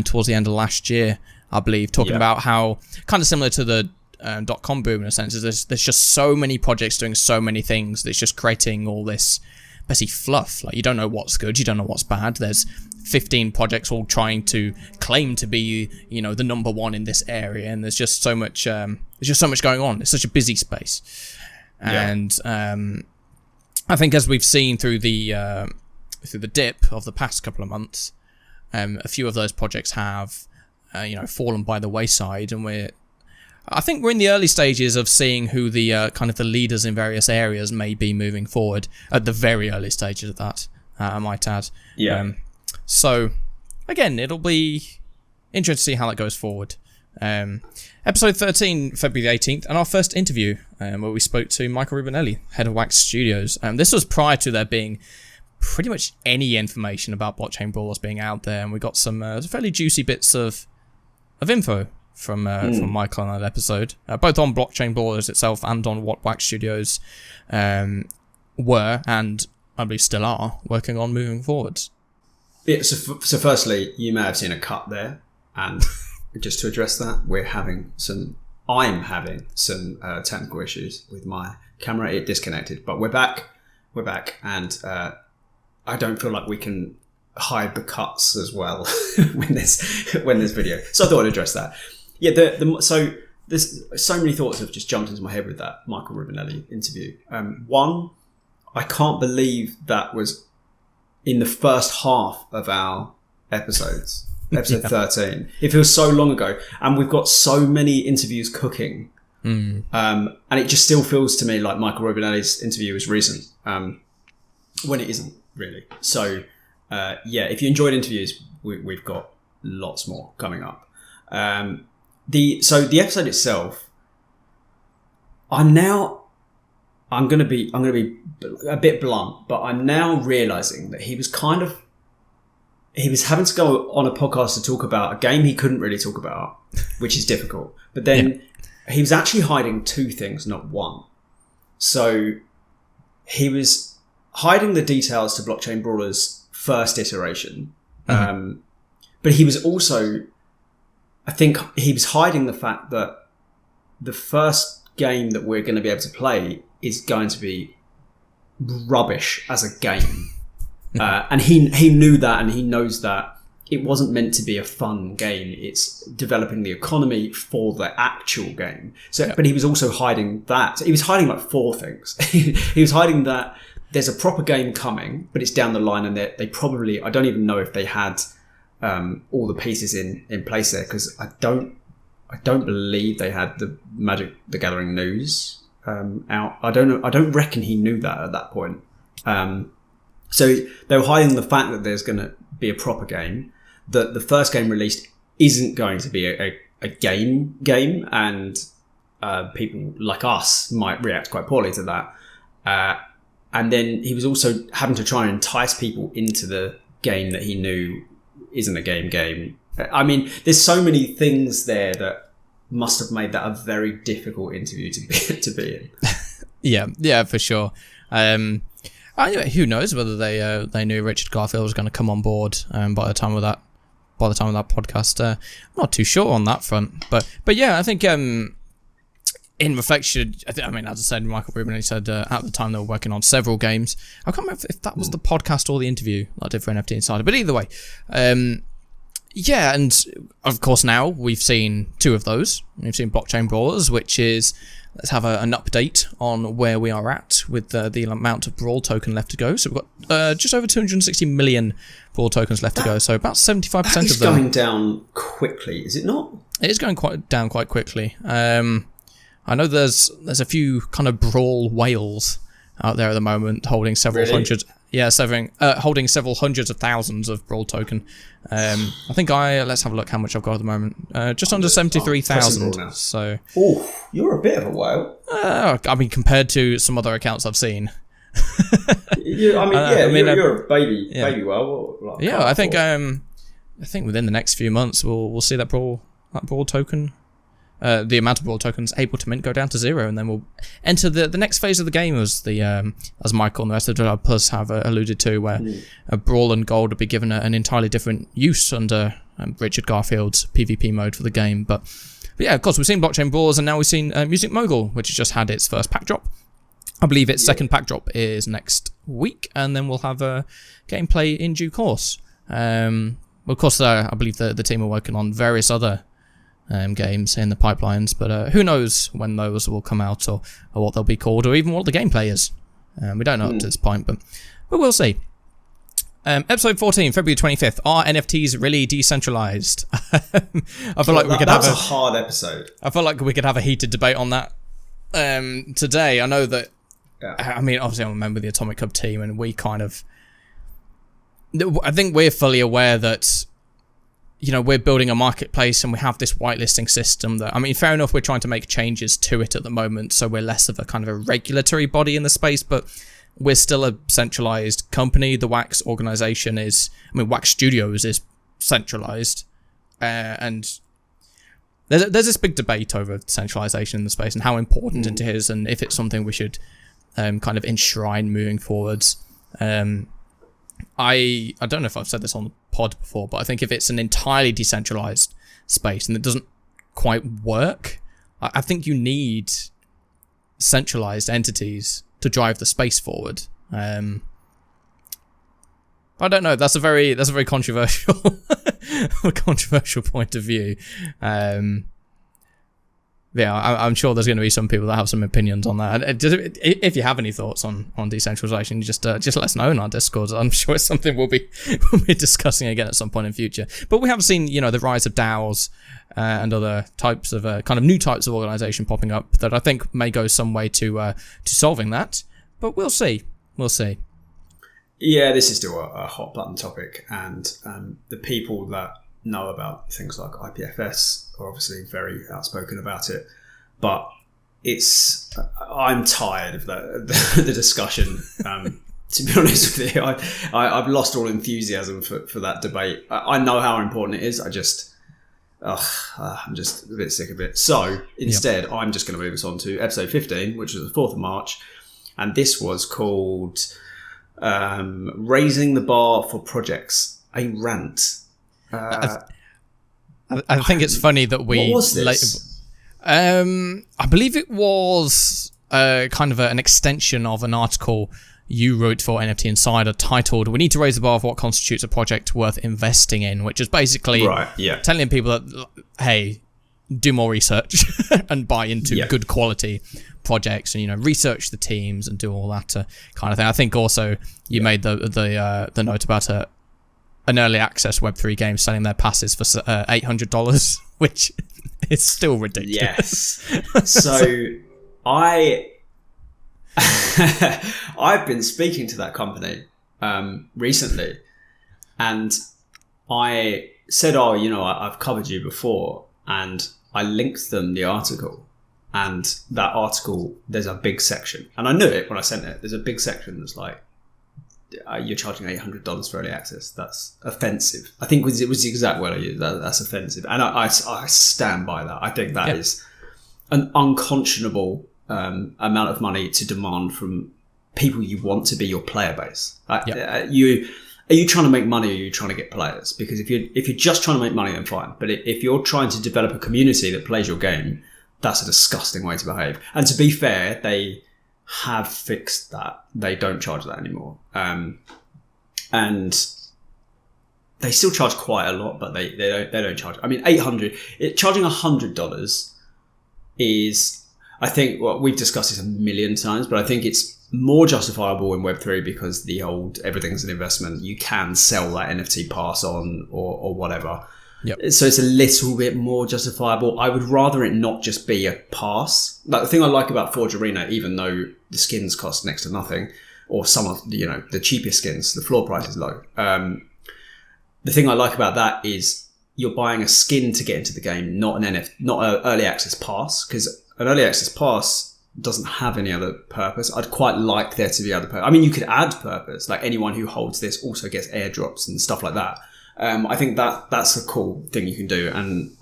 towards the end of last year, I believe, talking about how, kind of similar to the .com boom in a sense is there's just so many projects doing so many things that's just creating all this basically fluff. Like, you don't know what's good, you don't know what's bad. There's 15 projects all trying to claim to be, you know, the number one in this area, and there's just so much going on. It's such a busy space. And I think as we've seen through the dip of the past couple of months, a few of those projects have fallen by the wayside, and I think we're in the early stages of seeing who the kind of the leaders in various areas may be moving forward. At the very early stages of that, I might add. So again, it'll be interesting to see how that goes forward. Episode 13, February 18th, and our first interview where we spoke to Michael Rubinelli, head of Wax Studios. This was prior to there being pretty much any information about blockchain brawlers being out there, and we got some fairly juicy bits of info from Michael on that episode, both on blockchain brawlers itself and on what Wax Studios were, and I believe still are, working on moving forward. Yeah, so firstly, you may have seen a cut there, and just to address that, I'm having some technical issues with my camera. It disconnected, but we're back, and I don't feel like we can hide the cuts as well when there's video. So I thought I'd address that. Yeah, so there's so many thoughts have just jumped into my head with that Michael Rubinelli interview. One, I can't believe that was in the first half of our episodes, episode 13. It feels so long ago, and we've got so many interviews cooking. And it just still feels to me like Michael Rubinelli's interview was recent, when it isn't really. So, if you enjoyed interviews, we've got lots more coming up. The episode itself, I'm going to be a bit blunt, but I'm now realizing that he was having to go on a podcast to talk about a game he couldn't really talk about, which is difficult. But then he was actually hiding two things, not one. So he was hiding the details to Blockchain Brawler's first iteration. But he was also, I think he was hiding the fact that the first game that we're going to be able to play is going to be rubbish as a game. And he knew that, and he knows that it wasn't meant to be a fun game. It's developing the economy for the actual game. So, but he was also hiding that. He was hiding like four things. He was hiding that there's a proper game coming, but it's down the line, and they probably, I don't even know if they had all the pieces in place there, because I don't believe they had the Magic the Gathering news out. I don't know. I don't reckon he knew that at that point. So they were hiding the fact that there's going to be a proper game, that the first game released isn't going to be a game, and people like us might react quite poorly to that. And then he was also having to try and entice people into the game that he knew isn't a game. I mean, there's so many things there that must have made that a very difficult interview to be in. Yeah, for sure. Who knows whether they knew Richard Garfield was going to come on board by the time of that podcast. I'm not too sure on that front, but yeah, I think in reflection, I mean, as I said, Michael Rubin said at the time they were working on several games. I can't remember if that was the podcast or the interview that I did for NFT Insider, but either way, and of course now we've seen two of those. We've seen Blockchain Brawlers, which is, let's have an update on where we are at with the amount of Brawl token left to go. So we've got just over 260 million Brawl tokens left to go. So about 75% of them. It's going down quickly, is it not? It is going down quite quickly. I know there's a few kind of Brawl whales out there at the moment holding several hundred. Yeah, holding several hundreds of thousands of Brawl token. I think let's have a look how much I've got at the moment. Just under 73,000. So. Oh, you're a bit of a whale. I mean, compared to some other accounts I've seen. You're a baby whale. I think within the next few months we'll see that Brawl token. The amount of Brawl tokens able to mint go down to 0, and then we'll enter the next phase of the game, as Michael and the rest of the Plus have alluded to, where Brawl and Gold will be given an entirely different use under Richard Garfield's PvP mode for the game. But But yeah, of course, we've seen Blockchain Brawlers, and now we've seen Music Mogul, which has just had its first pack drop. I believe its second pack drop is next week, and then we'll have gameplay in due course. Of course, I believe the team are working on various other games in the pipelines, but who knows when those will come out, or what they'll be called, or even what the gameplay is. We don't know up to this point, but we'll see. Episode 14, February 25th. Are NFTs really decentralized? I feel like we could have a hard episode. I feel like we could have a heated debate on that today. I know that. Yeah. I mean, obviously, I'm a member of the Atomic Hub team, and we kind of. I think we're fully aware that, we're building a marketplace and we have this whitelisting system that, I mean, fair enough, we're trying to make changes to it at the moment, so we're less of a kind of a regulatory body in the space, but we're still a centralized company. The Wax organization Wax Studios is centralized, and there's this big debate over centralization in the space and how important it is, and if it's something we should kind of enshrine moving forwards. I don't know if I've said this on the pod before, but I think if it's an entirely decentralized space and it doesn't quite work, I think you need centralized entities to drive the space forward. I don't know. That's a very controversial, controversial point of view. I'm sure there's going to be some people that have some opinions on that. If you have any thoughts on decentralization, just let us know in our Discord. I'm sure it's something we'll be discussing again at some point in future. But we have seen, the rise of DAOs and other types of kind of new types of organization popping up that I think may go some way to solving that. But we'll see. We'll see. Yeah, this is still a hot button topic, and the people that know about things like IPFS are obviously very outspoken about it, but I'm tired of the discussion. To be honest with you, I've lost all enthusiasm for that debate. I know how important it is. I'm just a bit sick of it. So instead, I'm just going to move us on to episode 15, which was the 4th of March, and this was called Raising the Bar for Projects, a Rant. I think it's funny that we. What was this? I believe it was kind of an extension of an article you wrote for NFT Insider titled "We need to raise the bar for what constitutes a project worth investing in," which is basically telling people that, hey, do more research and buy into good quality projects, and research the teams and do all that kind of thing. I think also you made the note about an early access Web3 game selling their passes for $800, which is still ridiculous. Yes. So I've been speaking to that company recently, and I said, I've covered you before, and I linked them the article, and that article, there's a big section, and I knew it when I sent it, there's a big section that's like, you're charging $800 for early access. That's offensive. I think it was the exact word I used. That's offensive, and I stand by that. I think that is an unconscionable amount of money to demand from people you want to be your player base. Are you trying to make money, or are you trying to get players? Because if you're just trying to make money, then fine. But if you're trying to develop a community that plays your game, that's a disgusting way to behave. And to be fair, they have fixed that. They don't charge that anymore. And they still charge quite a lot, but they don't charge. I mean, charging $100 is, I think, well, we've discussed this a million times, but I think it's more justifiable in Web3 because the old everything's an investment. You can sell that NFT pass on or whatever. Yep. So it's a little bit more justifiable. I would rather it not just be a pass. Like, the thing I like about Forge Arena, even though the skins cost next to nothing, or some of the cheapest skins, the floor price is low. The thing I like about that is you're buying a skin to get into the game, not an early access pass, because an early access pass doesn't have any other purpose. I'd quite like there to be other purpose. I mean, you could add purpose, like anyone who holds this also gets airdrops and stuff like that. I think that's a cool thing you can do, and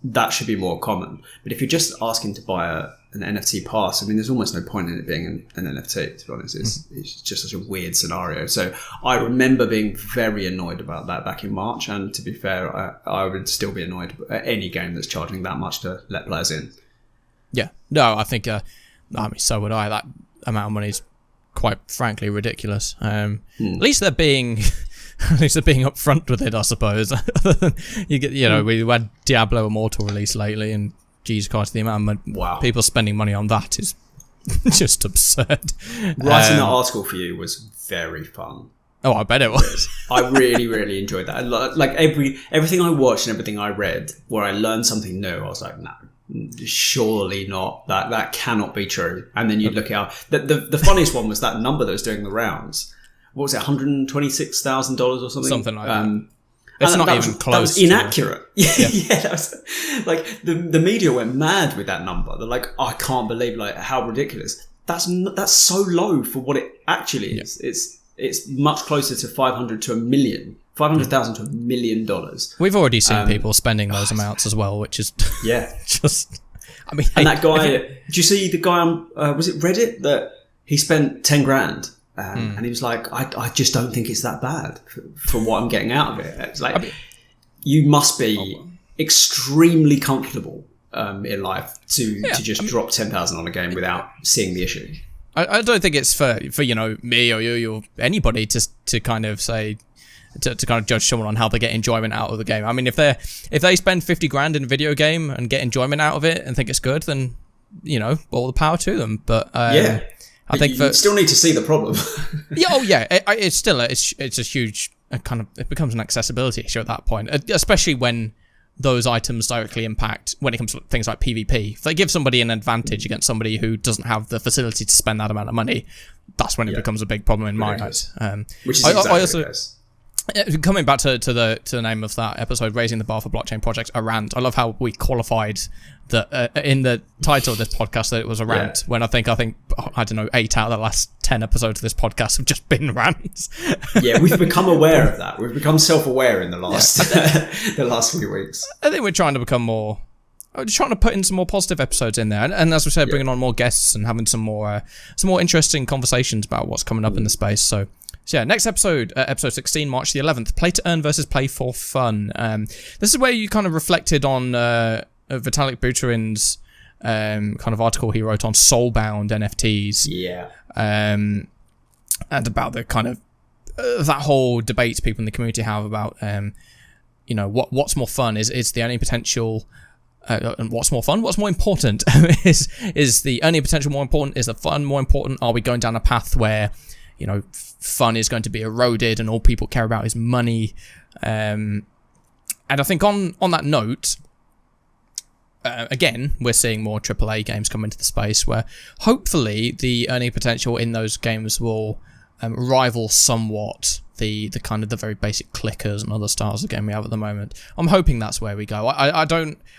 that should be more common. But if you're just asking to buy an NFT pass, I mean, there's almost no point in it being an NFT, to be honest. It's just such a weird scenario. So I remember being very annoyed about that back in March. And to be fair, I would still be annoyed at any game that's charging that much to let players in. Yeah. No, I think, I mean, so would I. That amount of money is quite frankly ridiculous. At least they're being... At least they're being upfront with it, I suppose. We had Diablo Immortal released lately, and Jesus Christ, the amount of people spending money on that is just absurd. Writing that article for you was very fun. Oh, I bet it was. I really, really enjoyed that. Like everything I watched and everything I read, where I learned something new, I was like, no, surely not. That cannot be true. And then you look out. The funniest one was that number that was doing the rounds. What was it, $126,000 or something? Something like that. It's not even close. That was inaccurate. That was like the media went mad with that number. They're like, I can't believe how ridiculous. That's so low for what it actually is. It's much closer to 500 to a million. $500,000 to $1 million. We've already seen people spending those amounts as well, which is just. I mean, and that guy. Did you see the guy on? Was it Reddit that he spent 10 grand? And he was like, I just don't think it's that bad for what I'm getting out of it. It's like, you must be extremely comfortable in life to just drop 10,000 on a game without seeing the issue. I don't think it's for me or you or anybody to kind of say to kind of judge someone on how they get enjoyment out of the game. I mean, if they spend 50 grand in a video game and get enjoyment out of it and think it's good, then all the power to them. But I think you still need to see the problem. It's still it's a huge kind of, it becomes an accessibility issue at that point, especially when those items directly impact when it comes to things like PvP. If they give somebody an advantage against somebody who doesn't have the facility to spend that amount of money, that's when it becomes a big problem in my eyes. Which is exactly the case. Coming back to the name of that episode, Raising the Bar for Blockchain Projects, a rant. I love how we qualified that in the title of this podcast that it was a rant, when I think I don't know, 8 out of the last 10 episodes of this podcast have just been rants. We've become aware of that. We've become self-aware in the last few weeks. I think we're trying to become more. I'm trying to put in some more positive episodes in there, and as we said, bringing on more guests and having some more interesting conversations about what's coming up in the space. So next episode, episode 16, March the 11th, Play to Earn versus Play for Fun. This is where you kind of reflected on Vitalik Buterin's kind of article he wrote on soulbound NFTs. And about the kind of that whole debate people in the community have about what's more fun, is the earning potential. And what's more fun? What's more important? is the earning potential more important? Is the fun more important? Are we going down a path where fun is going to be eroded and all people care about is money? And I think on that note, again, we're seeing more AAA games come into the space where hopefully the earning potential in those games will rival somewhat the kind of the very basic clickers and other styles of game we have at the moment. I'm hoping that's where we go. I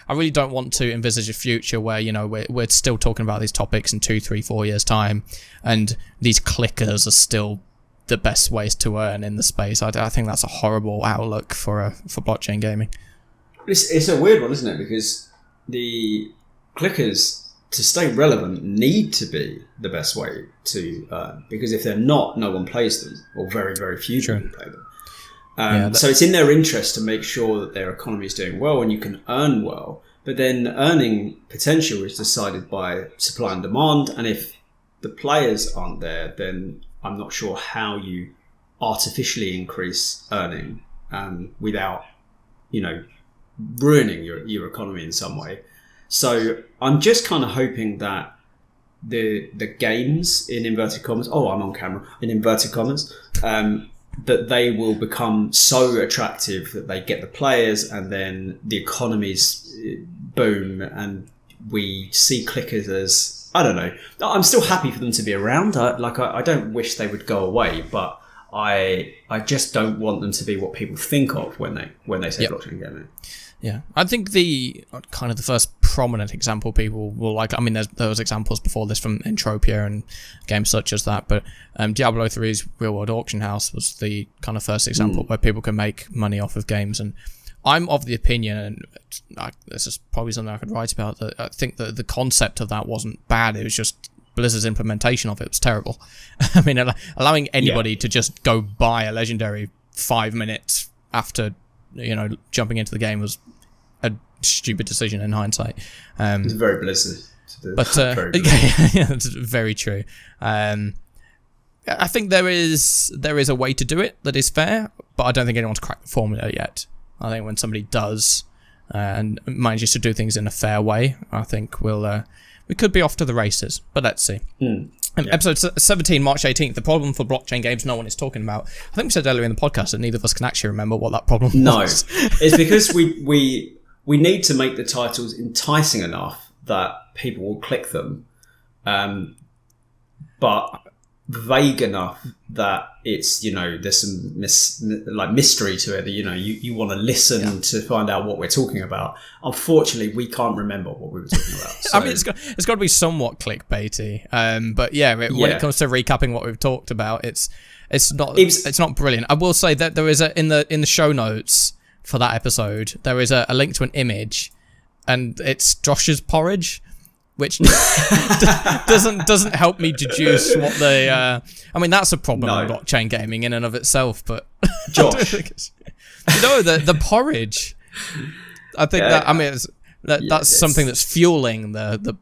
really don't want to envisage a future where we're still talking about these topics in 2, 3, 4 years time, and these clickers are still the best ways to earn in the space. I think that's a horrible outlook for blockchain gaming. It's a weird one, isn't it? Because the clickers, to stay relevant, need to be the best way to earn, because if they're not, no one plays them, or very, very few people play them. So it's in their interest to make sure that their economy is doing well and you can earn well. But then earning potential is decided by supply and demand, and if the players aren't there, then I'm not sure how you artificially increase earning without, ruining your economy in some way. So I'm just kind of hoping that the games, in inverted commas, I'm on camera, in inverted commas, that they will become so attractive that they get the players, and then the economies boom, and we see clickers as, I don't know. I'm still happy for them to be around. I don't wish they would go away, but I just don't want them to be what people think of when they say blockchain gaming. Yeah, I think the kind of the first prominent example people will like. I mean, there was examples before this from Entropia and games such as that, but Diablo 3's Real World Auction House was the kind of first example where people can make money off of games, and I'm of the opinion, and this is probably something I could write about, that I think that the concept of that wasn't bad. It was just Blizzard's implementation of it was terrible. I mean, allowing anybody to just go buy a legendary 5 minutes after, jumping into the game was a stupid decision in hindsight. It's very Blizzard to do. But yeah, it's very true. I think there is a way to do it that is fair, but I don't think anyone's cracked the formula yet. I think when somebody does and manages to do things in a fair way, I think we could be off to the races. But let's see. Episode 17, March 18th, the problem for blockchain games no one is talking about. I think we said earlier in the podcast that neither of us can actually remember what that problem was. No, it's because we need to make the titles enticing enough that people will click them, but vague enough that it's, there's some mystery to it, that you want to listen to find out what we're talking about. Unfortunately, we can't remember what we were talking about. So. I mean, it's got to be somewhat clickbaity, but when it comes to recapping what we've talked about, it's not brilliant. I will say that there is in the show notes for that episode, there is a link to an image, and it's Josh's porridge, which doesn't help me deduce what I mean, that's a problem in blockchain gaming in and of itself, but Josh, the porridge, I think that's something that's fueling the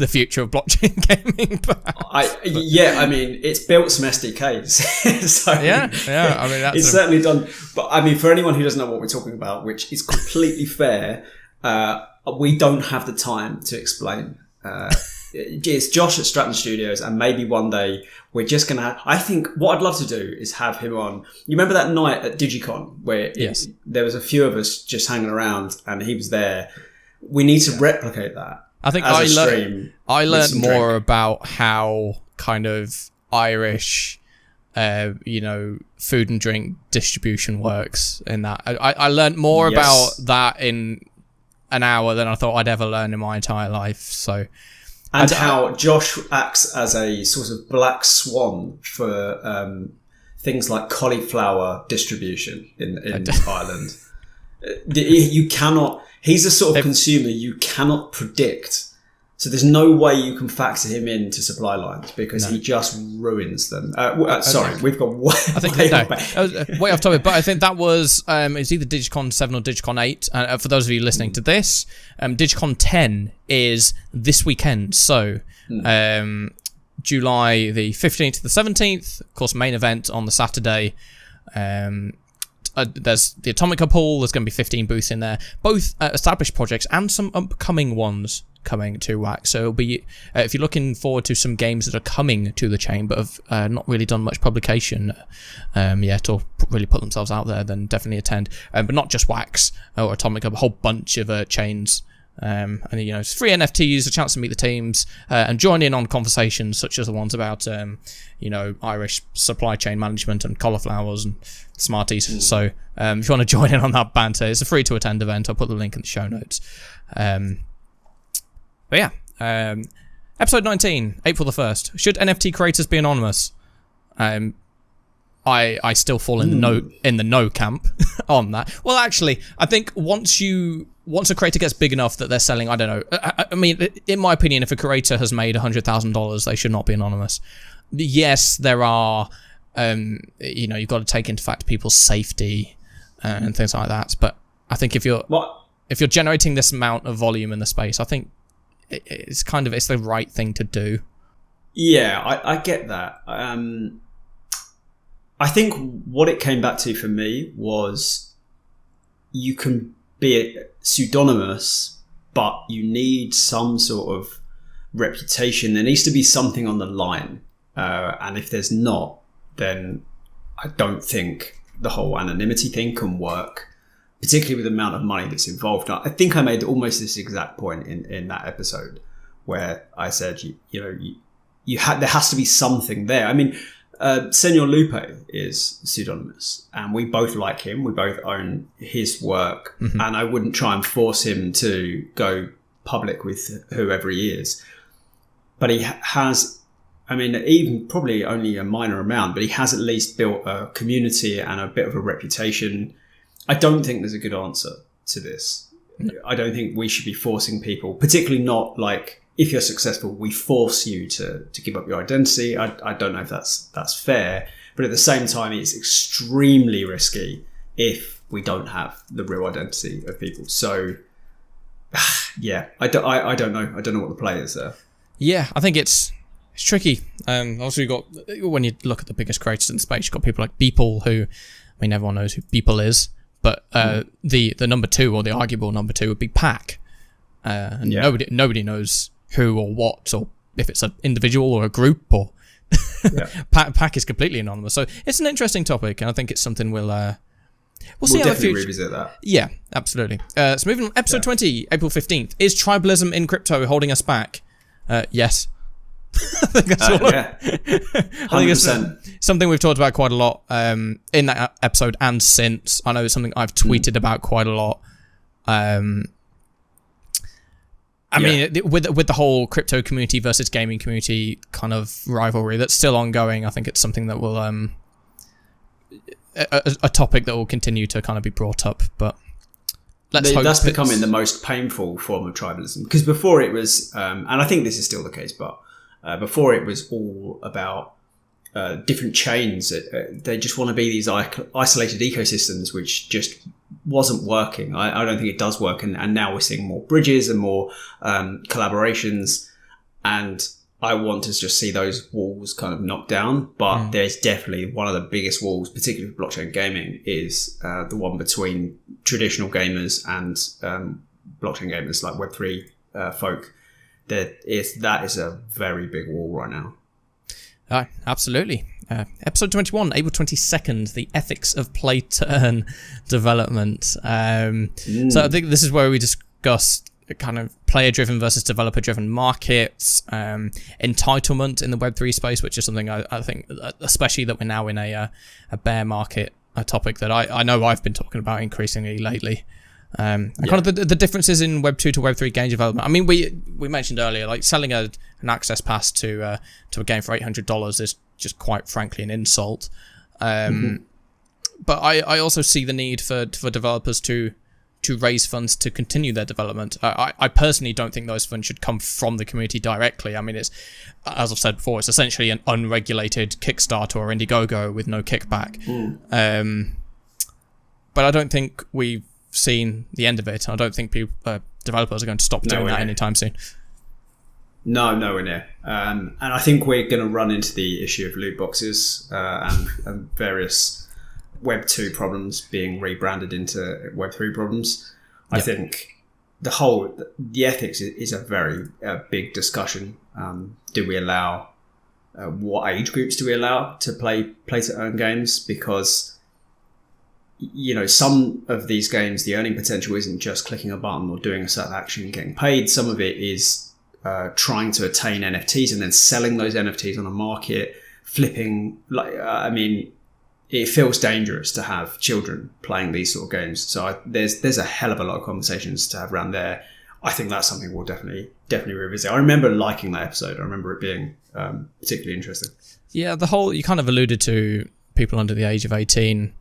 future of blockchain gaming. I mean, it's built some SDKs. So I mean, that's it's certainly done. But I mean, for anyone who doesn't know what we're talking about, which is completely fair, we don't have the time to explain. It's Josh at Stratton Studios, and maybe one day we're just gonna I think what I'd love to do is have him on. You remember that night at Digicon where there was a few of us just hanging around and he was there? We need to replicate that. I think I learned more about how kind of Irish food and drink distribution works in that. I learned more about that in an hour than I thought I'd ever learn in my entire life. So, and how Josh acts as a sort of black swan for things like cauliflower distribution in Ireland. You cannot. He's a sort of consumer you cannot predict. So there's no way you can factor him into supply lines because he just ruins them. Sorry, we've got way off topic, but I think that was it's either Digicon 7 or Digicon 8. For those of you listening to this, Digicon 10 is this weekend. So July the 15th to the 17th, of course, main event on the Saturday. There's the Atomica pool. There's going to be 15 booths in there, both established projects and some upcoming ones coming to WAX. So it'll be if you're looking forward to some games that are coming to the chain but have not really done much publication yet or really put themselves out there, then definitely attend. But not just WAX or Atomica, a whole bunch of chains. And it's free NFTs, a chance to meet the teams and join in on conversations such as the ones about Irish supply chain management and cauliflowers and Smarties. So if you want to join in on that banter, it's a free to attend event. I'll put the link in the show notes. But yeah, episode 19, April the 1st. Should NFT creators be anonymous? I still fall in the no camp on that. Well, actually, I think once a creator gets big enough that they're selling, I don't know. I mean, in my opinion, if a creator has made $100,000, they should not be anonymous. Yes, there are, you've got to take into fact people's safety and things like that. But I think if you're generating this amount of volume in the space, I think it's the right thing to do. Yeah, I get that. I think what it came back to for me was you can be pseudonymous, but you need some sort of reputation. There needs to be something on the line. And if there's not, then I don't think the whole anonymity thing can work, particularly with the amount of money that's involved. I think I made almost this exact point in that episode where I said, there has to be something there. I mean, Senor Lupe is pseudonymous and we both like him. We both own his work and I wouldn't try and force him to go public with whoever he is. But he has, I mean, even probably only a minor amount, but he has at least built a community and a bit of a reputation. I don't think there's a good answer to this. I don't think we should be forcing people, particularly not like if you're successful, we force you to give up your identity. I don't know if that's fair, but at the same time, it's extremely risky if we don't have the real identity of people. So yeah, I don't know. I don't know what the play is there. Yeah, I think it's tricky. Also, you got, when you look at the biggest creators in space, you've got people like Beeple, who, I mean, everyone knows who Beeple is, but the number two, or the arguable number two, would be Pac. And nobody knows who or what, or if it's an individual or a group, or Pac is completely anonymous. So it's an interesting topic, and I think it's something we'll see how the future. Revisit that. Yeah, absolutely. So moving on, episode 20, April 15th. Is tribalism in crypto holding us back? Yes. I think that's all. Yeah. I think it's something we've talked about quite a lot in that episode and since. I know it's something I've tweeted about quite a lot. I mean, with the whole crypto community versus gaming community kind of rivalry that's still ongoing, I think it's something that will a topic that will continue to kind of be brought up. But let's hope that's becoming the most painful form of tribalism, because before it was, and I think this is still the case, but before it was all about different chains. They just want to be these isolated ecosystems, which just wasn't working. I don't think it does work, and now we're seeing more bridges and more collaborations, and I want to just see those walls kind of knocked down. But there's definitely one of the biggest walls, particularly for blockchain gaming, is the one between traditional gamers and blockchain gamers like Web3 folk. That is a very big wall right now. Absolutely. Episode 21, April 22nd, the ethics of play to earn development. So I think this is where we discuss kind of player-driven versus developer-driven markets, entitlement in the Web3 space, which is something I think, especially that we're now in a bear market, a topic that I know I've been talking about increasingly lately. And kind of the differences in Web 2 to Web 3 game development. I mean, we mentioned earlier, like selling an access pass to a game for $800 is just quite frankly an insult. But I also see the need for developers to raise funds to continue their development. I personally don't think those funds should come from the community directly. I mean, it's, as I've said before, it's essentially an unregulated Kickstarter or Indiegogo with no kickback. But I don't think we've seen the end of it. I don't think developers are going to stop doing that anytime soon. No, nowhere near. And I think we're going to run into the issue of loot boxes and various Web 2 problems being rebranded into Web 3 problems. I think the ethics is a very big discussion. Do we allow, what age groups do we allow to play to earn games? Because some of these games, the earning potential isn't just clicking a button or doing a certain action and getting paid. Some of it is trying to attain NFTs and then selling those NFTs on a market, flipping. It feels dangerous to have children playing these sort of games. So there's a hell of a lot of conversations to have around there. I think that's something we'll definitely revisit. I remember liking that episode. I remember it being particularly interesting. Yeah, you kind of alluded to people under the age of 18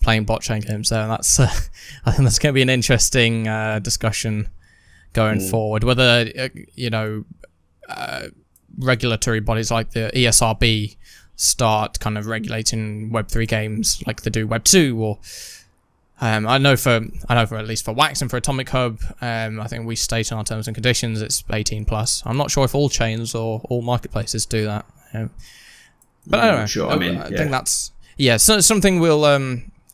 playing blockchain games there, and that's I think that's going to be an interesting discussion going forward, whether regulatory bodies like the ESRB start kind of regulating Web3 games like they do Web 2, or I know for at least for Wax and for Atomic Hub, I think we state in our terms and conditions it's 18 plus. I'm not sure if all chains or all marketplaces do that, but I don't know. Sure. I think that's something we'll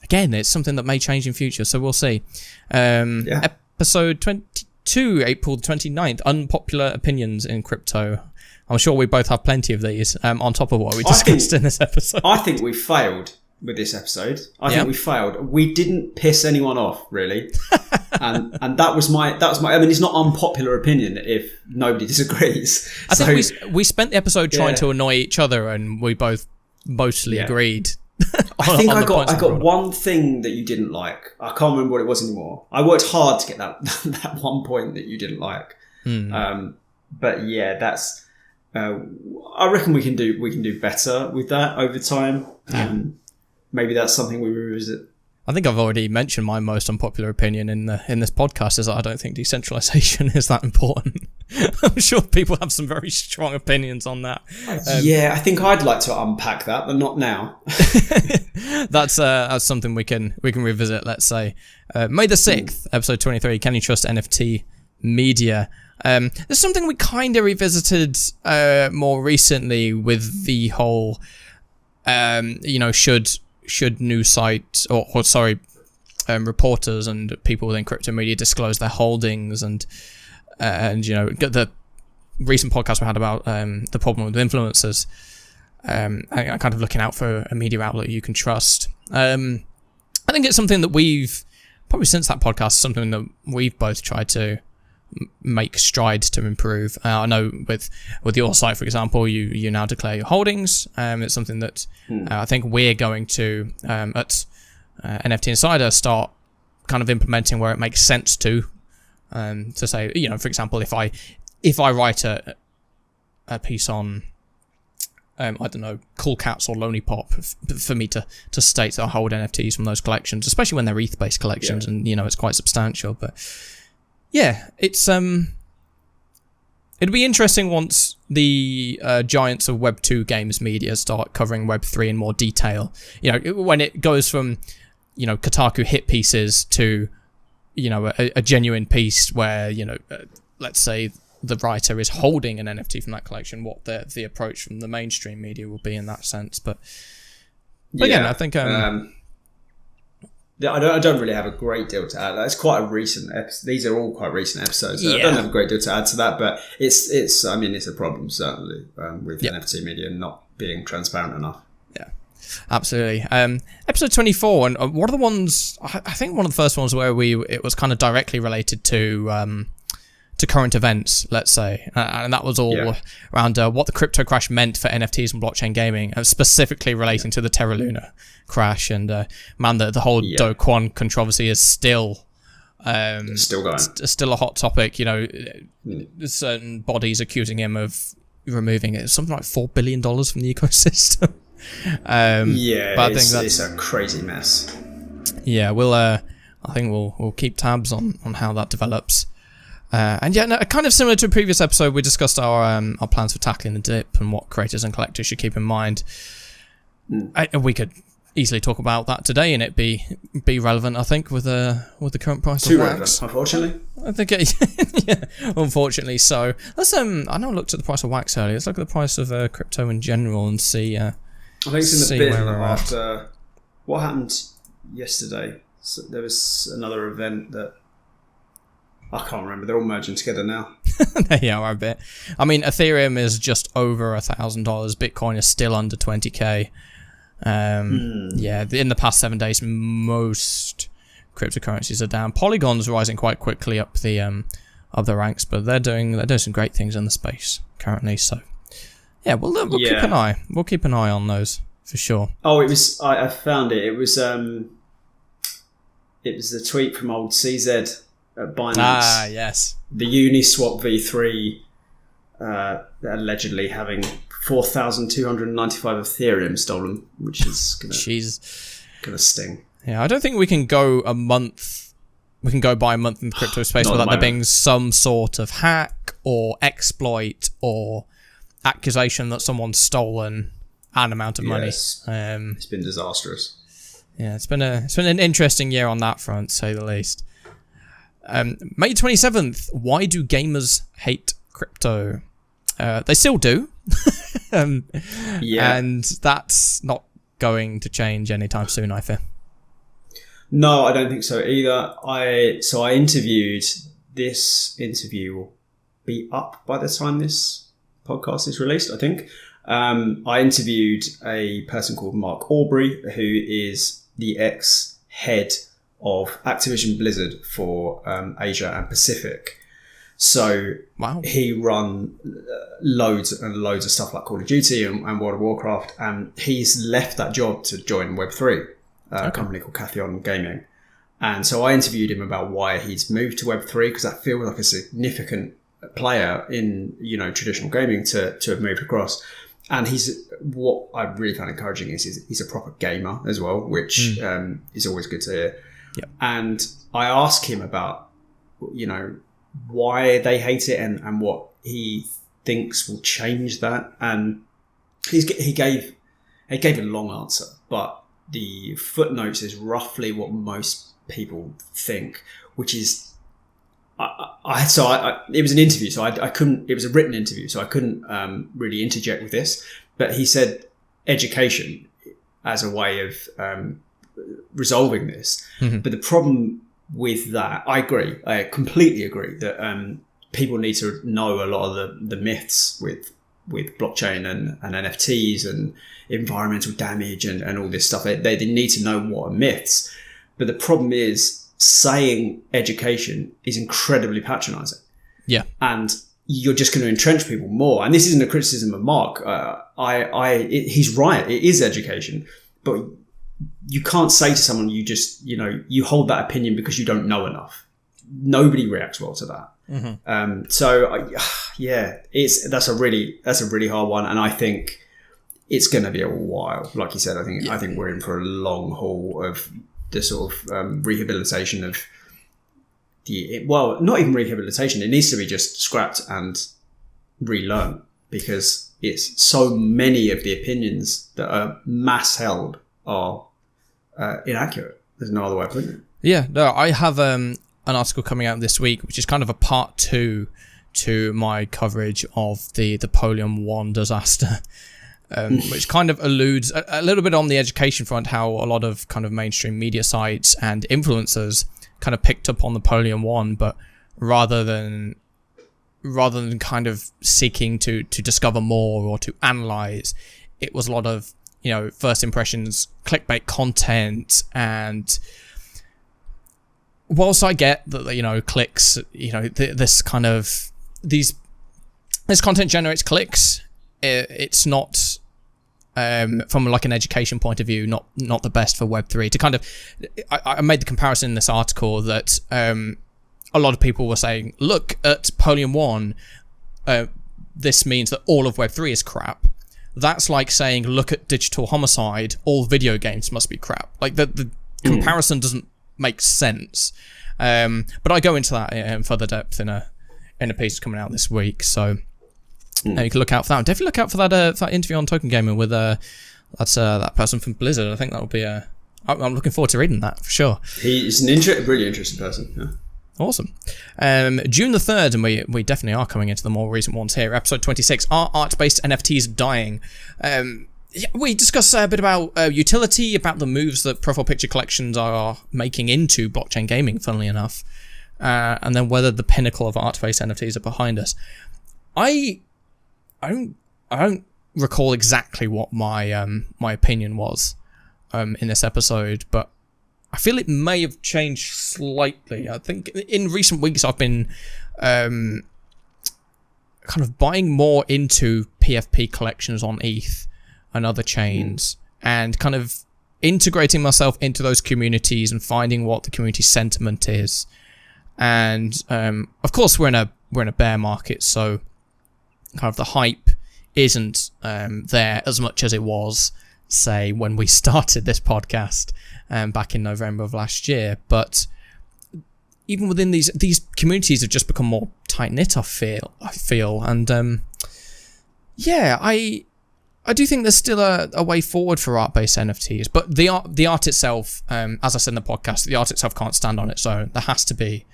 again, it's something that may change in future, so we'll see. Episode 22, April 29th, unpopular opinions in crypto. I'm sure we both have plenty of these on top of what we discussed in this episode. I think we failed with this episode. I think we failed. We didn't piss anyone off, really. and that was my, I mean, it's not unpopular opinion if nobody disagrees. I think we spent the episode trying to annoy each other, and we both mostly agreed. I think I got one thing that you didn't like. I can't remember what it was anymore. I worked hard to get that one point that you didn't like. But yeah, that's. I reckon we can do better with that over time. Maybe that's something we revisit. I think I've already mentioned my most unpopular opinion in this podcast is that I don't think decentralization is that important. I'm sure people have some very strong opinions on that. I think I'd like to unpack that, but not now. That's something we can revisit. Let's say May the 6th, episode 23. Can you trust NFT media? There's something we kind of revisited more recently with the whole, should news sites reporters and people within crypto media disclose their holdings and the recent podcast we had about the problem with influencers, and kind of looking out for a media outlet you can trust. I think it's something that we've probably since that podcast, something that we've both tried to make strides to improve. I know with your site, for example, you now declare your holdings. It's something that I think we're going to at NFT Insider start kind of implementing where it makes sense to say, for example, if I write a piece on I don't know, Cool Cats or Lonely Pop for me to state that I hold NFTs from those collections, especially when they're ETH-based collections and it's quite substantial. But yeah, it's it'd be interesting once the giants of Web 2 games media start covering Web 3 in more detail. When it goes from Kotaku hit pieces to a genuine piece where let's say the writer is holding an NFT from that collection, what the approach from the mainstream media will be in that sense. But again, I think I don't really have a great deal to add. That's quite a recent episode. These are all quite recent episodes. So I don't have a great deal to add to that, but it's a problem certainly with NFT media not being transparent enough. Yeah, absolutely. Episode 24, and one of the ones, I think one of the first ones where it was kind of directly related to current events, let's say, and that was all around what the crypto crash meant for NFTs and blockchain gaming, specifically relating to the Terra Luna crash. And the whole Do Kwon controversy is still going. Still a hot topic. Certain bodies accusing him of removing something like $4 billion from the ecosystem. But I think it's a crazy mess. Yeah, I think we'll keep tabs on how that develops. Kind of similar to a previous episode, we discussed our plans for tackling the dip and what creators and collectors should keep in mind. We could easily talk about that today, and it be relevant, I think, with the current price of wax. Unfortunately, I think unfortunately. So let's I know I looked at the price of wax earlier. Let's look at the price of crypto in general and see. I think it's in the bit after what happened yesterday. So there was another event that. I can't remember. They're all merging together now. They are a bit. I mean, Ethereum is just over $1,000. Bitcoin is still under 20k. Yeah, in the past 7 days, most cryptocurrencies are down. Polygon's rising quite quickly up the ranks, but they're doing some great things in the space currently. So yeah, we'll keep an eye. We'll keep an eye on those for sure. Oh, it was. I found it. It was the tweet from old CZ. At Binance, yes. The Uniswap v3 allegedly having 4,295 Ethereum stolen, which is gonna sting. Yeah, I don't think we can go a month. We can go by a month in the crypto space without there being some sort of hack or exploit or accusation that someone's stolen an amount of money. It's been disastrous. Yeah, it's been an interesting year on that front, to say the least. May 27th, why do gamers hate crypto? They still do. And that's not going to change anytime soon, I fear. No, I don't think so either. I interviewed. This interview will be up by the time this podcast is released, I think. I interviewed a person called Mark Aubrey, who is the ex-head of Activision Blizzard for Asia and Pacific. So he run loads and loads of stuff like Call of Duty and World of Warcraft, and he's left that job to join Web3, a company called Cathion Gaming. And so I interviewed him about why he's moved to Web3, because that feels like a significant player in traditional gaming to have moved across. and what I really found encouraging is he's a proper gamer as well, which is always good to hear. Yep. And I asked him about, why they hate it and what he thinks will change that. And he gave a long answer, but the footnotes is roughly what most people think, which is it was an interview, so I couldn't. It was a written interview, so I couldn't really interject with this. But he said education as a way of resolving this. Mm-hmm. But the problem with that, I agree. I completely agree that people need to know a lot of the myths with blockchain and NFTs and environmental damage and all this stuff. They need to know what are myths. But the problem is, saying education is incredibly patronizing. Yeah. And you're just going to entrench people more. And this isn't a criticism of Mark. He's right. It is education. But you can't say to someone, you hold that opinion because you don't know enough. Nobody reacts well to that. Mm-hmm. That's a really hard one. And I think it's going to be a while. Like you said, I think we're in for a long haul of the sort of rehabilitation of not even rehabilitation. It needs to be just scrapped and relearned, because it's so many of the opinions that are mass held are inaccurate. There's no other way of putting it. Yeah, no, I have an article coming out this week, which is kind of a part 2 to my coverage of the Napoleon 1 disaster. Which kind of alludes a little bit on the education front, how a lot of kind of mainstream media sites and influencers kind of picked up on Napoleon 1, but rather than kind of seeking to discover more or to analyze, it was a lot of, first impressions, clickbait content. And whilst I get that, clicks, this content generates clicks, it's not, from like an education point of view, not the best for Web3. To kind of, I made the comparison in this article that a lot of people were saying, look at Napoleon 1, this means that all of Web3 is crap. That's like saying, look at digital homicide, all video games must be crap. Like the comparison doesn't make sense. But I go into that in further depth in a piece coming out this week. So you can look out for that. Definitely look out for that interview on Token Gaming with that person from Blizzard. I think that'll be I'm looking forward to reading that for sure. He's really interesting person. Yeah. Awesome. June the 3rd, and we definitely are coming into the more recent ones here. Episode 26: Are art-based NFTs dying? We discuss a bit about utility, about the moves that profile picture collections are making into blockchain gaming, funnily enough, and then whether the pinnacle of art-based NFTs are behind us. I don't recall exactly what my my opinion was in this episode, but I feel it may have changed slightly. I think in recent weeks I've been kind of buying more into PFP collections on ETH and other chains, and kind of integrating myself into those communities and finding what the community sentiment is. And of course we're in a bear market, so kind of the hype isn't there as much as it was, say, when we started this podcast back in November of last year. But even within these communities have just become more tight-knit, I feel. And I do think there's still a way forward for art-based NFTs, but the art itself, as I said in the podcast, the art itself can't stand on its own. There has to be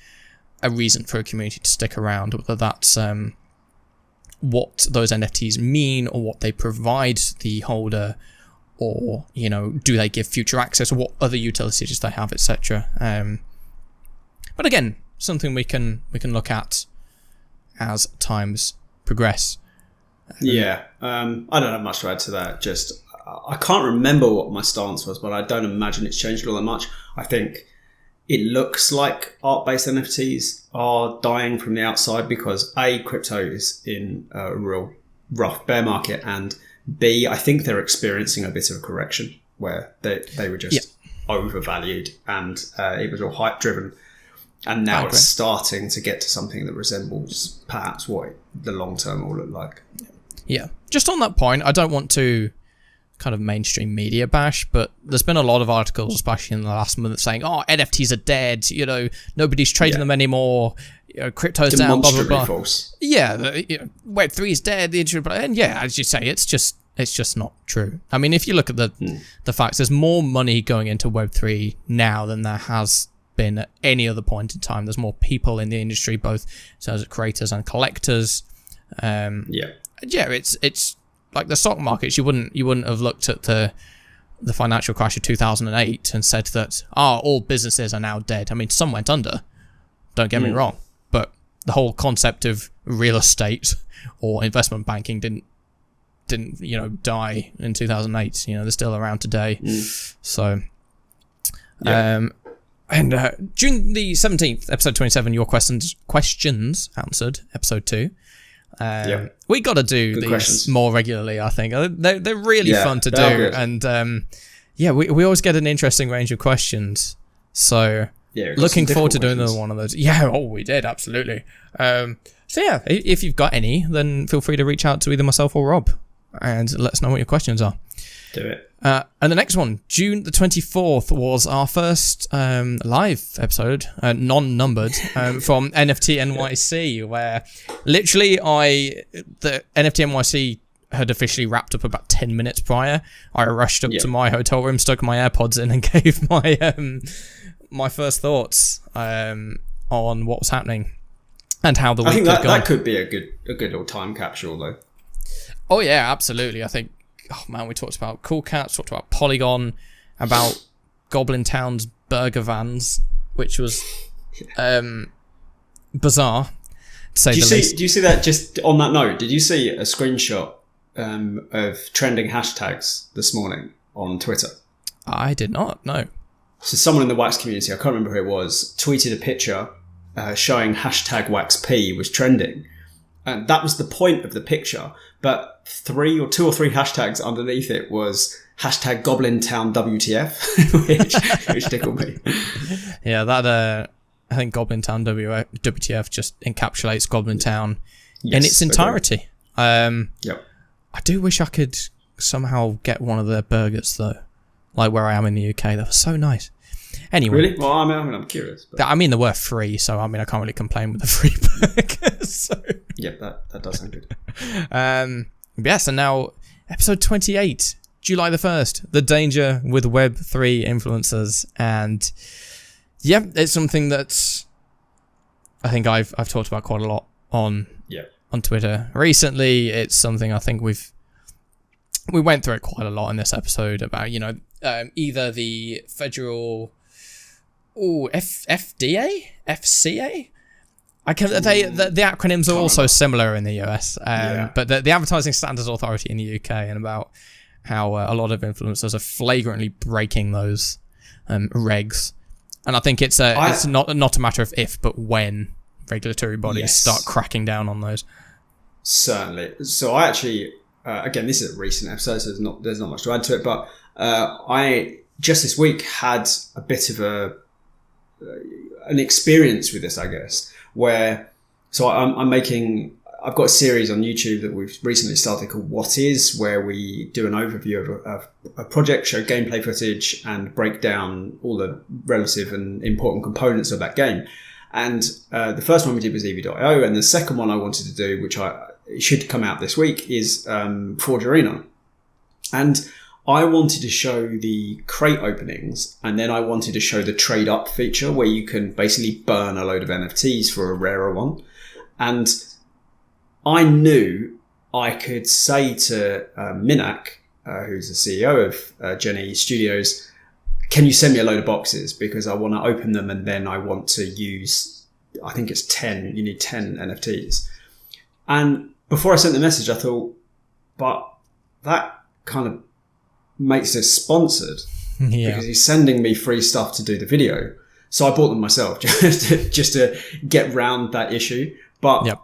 a reason for a community to stick around, whether that's what those NFTs mean or what they provide the holder, or do they give future access, or what other utilities they have, etc. But again, something we can look at as times progress. I don't have much to add to that. Just I can't remember what my stance was, but I don't imagine it's changed all that much. I think it looks like art-based NFTs are dying from the outside because A, crypto is in a real rough bear market, and B, I think they're experiencing a bit of a correction where they were just overvalued, and it was all hype driven, and now it's starting to get to something that resembles perhaps what the long term will look like. Yeah. Just on that point, I don't want to kind of mainstream media bash, but there's been a lot of articles, especially in the last month, saying, "Oh, NFTs are dead. Nobody's trading them anymore. Crypto's down." Blah blah blah. False. Yeah, Web3 is dead. And yeah, as you say, it's just not true. I mean, if you look at the facts, there's more money going into Web3 now than there has been at any other point in time. There's more people in the industry, both as creators and collectors. It's like the stock markets. You wouldn't have looked at the financial crash of 2008 and said that all businesses are now dead. I mean, some went under. Don't get me wrong, but the whole concept of real estate or investment banking didn't die in 2008. They're still around today. So, June the 17th, episode 27, your questions answered, episode 2. We got to do these questions more regularly, I think. They're really fun to do. And we always get an interesting range of questions. So looking forward to doing another one of those. We did, absolutely. If you've got any, then feel free to reach out to either myself or Rob and let us know what your questions are. Do it. And the next one, June the 24th, was our first live episode, non-numbered, from NFT NYC, where literally the NFT NYC had officially wrapped up about 10 minutes prior. I rushed up to my hotel room, stuck my AirPods in, and gave my first thoughts on what was happening and how the week had gone. I think that could be a good little time capsule, though. Oh yeah, absolutely. I think, we talked about Cool Cats, talked about Polygon, about Goblin Town's burger vans, which was bizarre, to say the least. Do you see that, just on that note, did you see a screenshot of trending hashtags this morning on Twitter? I did not, no. So someone in the wax community, I can't remember who it was, tweeted a picture showing hashtag WaxP was trending. And that was the point of the picture. But 2 or 3 hashtags underneath it was hashtag Goblin Town WTF, which tickled me. Yeah, that I think Goblin Town WTF just encapsulates Goblin Town in its entirety. I do wish I could somehow get one of their burgers though, like where I am in the UK. That was so nice. Anyway, really? Well, I'm curious. But... I mean, they were free, so I can't really complain with the free burgers. So. Yeah, that does sound good. Yes, and now episode 28, July the 1st, the danger with Web3 influencers, and it's something that I think I've talked about quite a lot on Twitter recently. It's something I think we went through it quite a lot in this episode about either the federal FDA, FCA. The acronyms are also similar in the US, but the Advertising Standards Authority in the UK, and about how a lot of influencers are flagrantly breaking those regs. And I think it's not a matter of if, but when regulatory bodies start cracking down on those. Certainly. So I actually, again, this is a recent episode, so there's not much to add to it, but I just this week had a bit of an experience with this, I guess, where I've got a series on YouTube that we've recently started called What Is, where we do an overview of a project, show gameplay footage, and break down all the relative and important components of that game. And the first one we did was EV.io, and the second one I wanted to do, which should come out this week, is Forge Arena. And I wanted to show the crate openings, and then I wanted to show the trade up feature where you can basically burn a load of NFTs for a rarer one. And I knew I could say to Minak, who's the CEO of Jenny Studios, can you send me a load of boxes? Because I want to open them and then I want to use, I think it's 10, you need 10 NFTs. And before I sent the message, I thought, but that kind of makes it sponsored because he's sending me free stuff to do the video. So I bought them myself just to get round that issue. But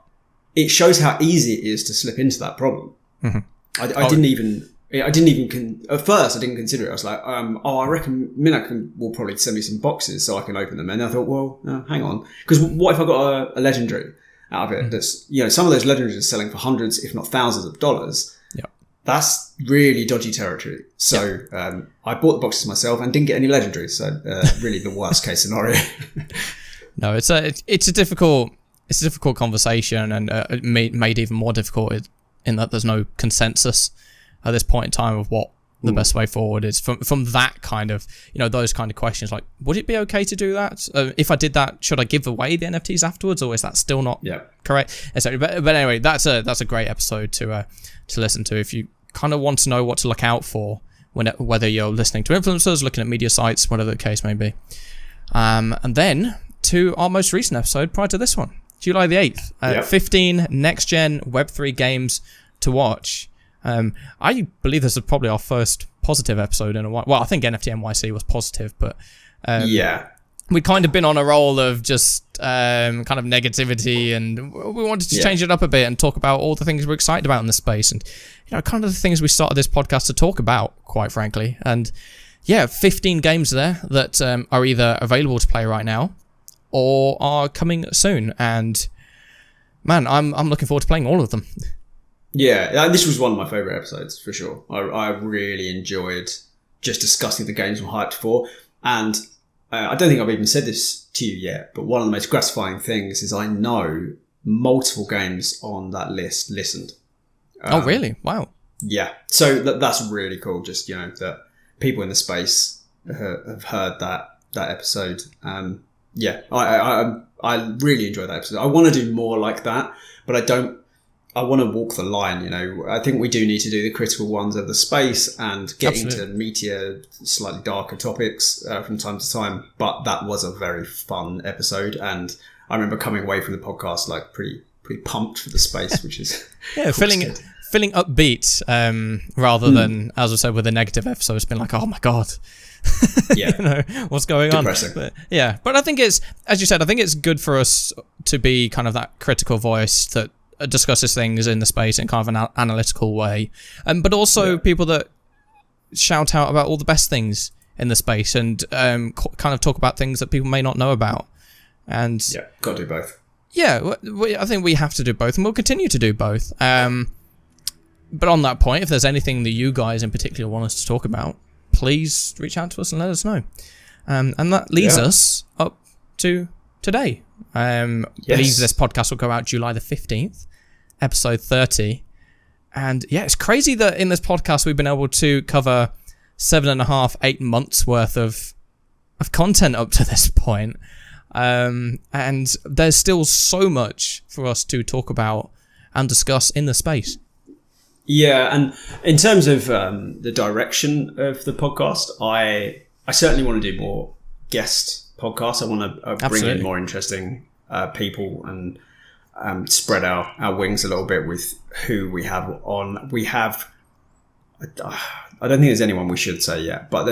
it shows how easy it is to slip into that problem. Mm-hmm. I didn't even at first I didn't consider it. I was like, I reckon Minak will probably send me some boxes so I can open them. And I thought, well, hang on, because what if I got a legendary? out of it. That's, you know, some of those legendaries are selling for hundreds, if not thousands of dollars. That's really dodgy territory. So I bought the boxes myself and didn't get any legendaries. So really the worst case scenario. No, it's a difficult conversation, and made even more difficult in that there's no consensus at this point in time of what the best way forward is from that kind of, you know, those kind of questions, like, would it be okay to do that? If I did that, should I give away the NFTs afterwards, or is that still not correct? But anyway, that's a great episode to listen to if you kind of want to know what to look out for whether you're listening to influencers, looking at media sites, whatever the case may be. And then to our most recent episode prior to this one, July the 8th, 15 next-gen Web3 games to watch. I believe this is probably our first positive episode in a while. Well, I think NFT NYC was positive, but we'd kind of been on a roll of just kind of negativity, and we wanted to change it up a bit and talk about all the things we're excited about in the space, and, you know, kind of the things we started this podcast to talk about, quite frankly. And 15 games there that are either available to play right now or are coming soon, and man, I'm looking forward to playing all of them. Yeah, this was one of my favourite episodes for sure. I really enjoyed just discussing the games I'm hyped for, and I don't think I've even said this to you yet, but one of the most gratifying things is I know multiple games on that list listened. Oh, really? Wow. Yeah. So that's really cool. Just, you know, that people in the space have heard that episode. I really enjoyed that episode. I want to do more like that, but I want to walk the line, you know. I think we do need to do the critical ones of the space and get into meatier, slightly darker topics from time to time. But that was a very fun episode, and I remember coming away from the podcast like pretty pumped for the space, which is feeling upbeat rather than, as I said, with a negative episode. It's been like, oh my god. You know, what's going Depressing. On? But I think it's, as you said, I think it's good for us to be kind of that critical voice that discusses things in the space in kind of an analytical way, but also people that shout out about all the best things in the space and kind of talk about things that people may not know about. And got to do both. I think we have to do both, and we'll continue to do both. But on that point, if there's anything that you guys in particular want us to talk about, please reach out to us and let us know. And that leads us up to today. I believe this podcast will go out July the 15th, episode 30. And it's crazy that in this podcast we've been able to cover 7.5-8 months worth of content up to this point. And there's still so much for us to talk about and discuss in the space. Yeah, and in terms of the direction of the podcast, I certainly want to do more guest podcasts. I want to bring in more interesting people and spread our wings a little bit with who we have on. We have, I don't think there's anyone we should say yet, but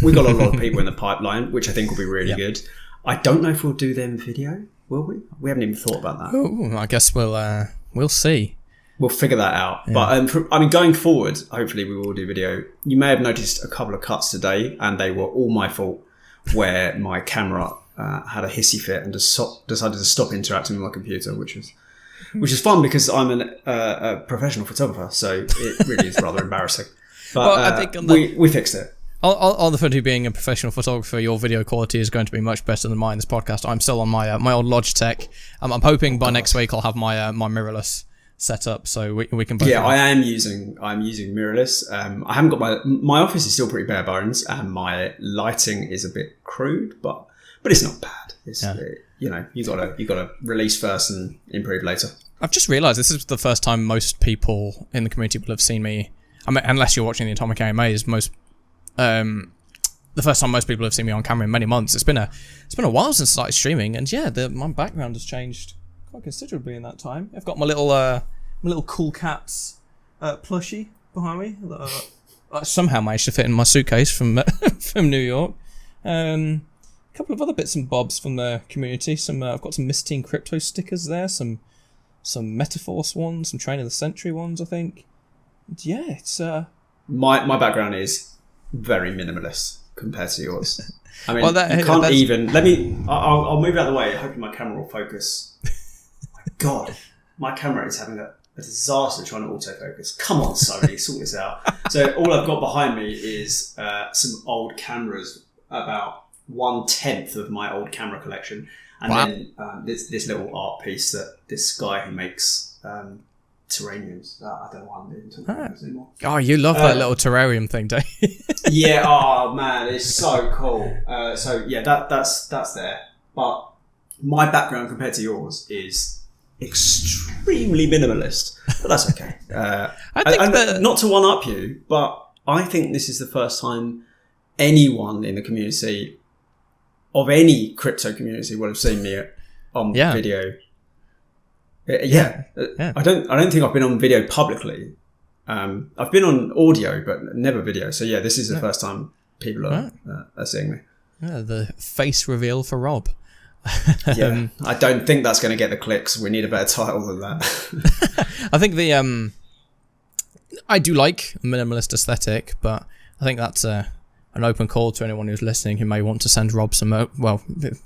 we got a lot of people in the pipeline, which I think will be really good. I don't know if we'll do them video, will we? We haven't even thought about that. Ooh, I guess we'll see. We'll figure that out. Yeah. But going forward, hopefully we will do video. You may have noticed a couple of cuts today, and they were all my fault, where my camera had a hissy fit and decided to stop interacting with my computer, which is fun because I'm a professional photographer, so it really is rather embarrassing. But I think we fixed it. On the front of being a professional photographer, your video quality is going to be much better than mine. This podcast, I'm still on my old Logitech. I'm hoping by next week I'll have my mirrorless set up, so we can both. Yeah, I'm using mirrorless. I haven't got my office is still pretty bare bones, and my lighting is a bit crude, but it's not bad. It's you know, you gotta release first and improve later. I've just realised this is the first time most people in the community will have seen me. I mean, unless you're watching the Atomic AMA, is the first time most people have seen me on camera in many months. It's been a while since I started streaming, and my background has changed quite considerably in that time. I've got my little Cool Cats plushie behind me that I somehow managed to fit in my suitcase from New York. A couple of other bits and bobs from the community. I've got some Miss Teen Crypto stickers there. Some Metaforce ones, some Train of the Century ones, I think. And it's my background is very minimalist compared to yours. I mean, you can't even. I'll move out of the way. Hoping my camera will focus. My God, my camera is having a disaster trying to autofocus. Come on, Sony, sort this out. So all I've got behind me is some old cameras, about 1/10 of my old camera collection. And then this little art piece that this guy who makes terrariums. I don't know why I'm doing talking about this anymore. Oh, you love that little terrarium thing, don't you? Yeah, oh man, it's so cool. So yeah, that's there. But my background compared to yours is extremely minimalist, but that's okay. I think not to one up you, but I think this is the first time anyone in the community of any crypto community would have seen me on video. Yeah. I don't think I've been on video publicly. I've been on audio, but never video. So yeah, this is the first time people are seeing me. Yeah, the face reveal for Rob. Yeah, I don't think that's going to get the clicks. We need a better title than that. I think I do like minimalist aesthetic, but I think that's an open call to anyone who's listening who may want to send Rob some,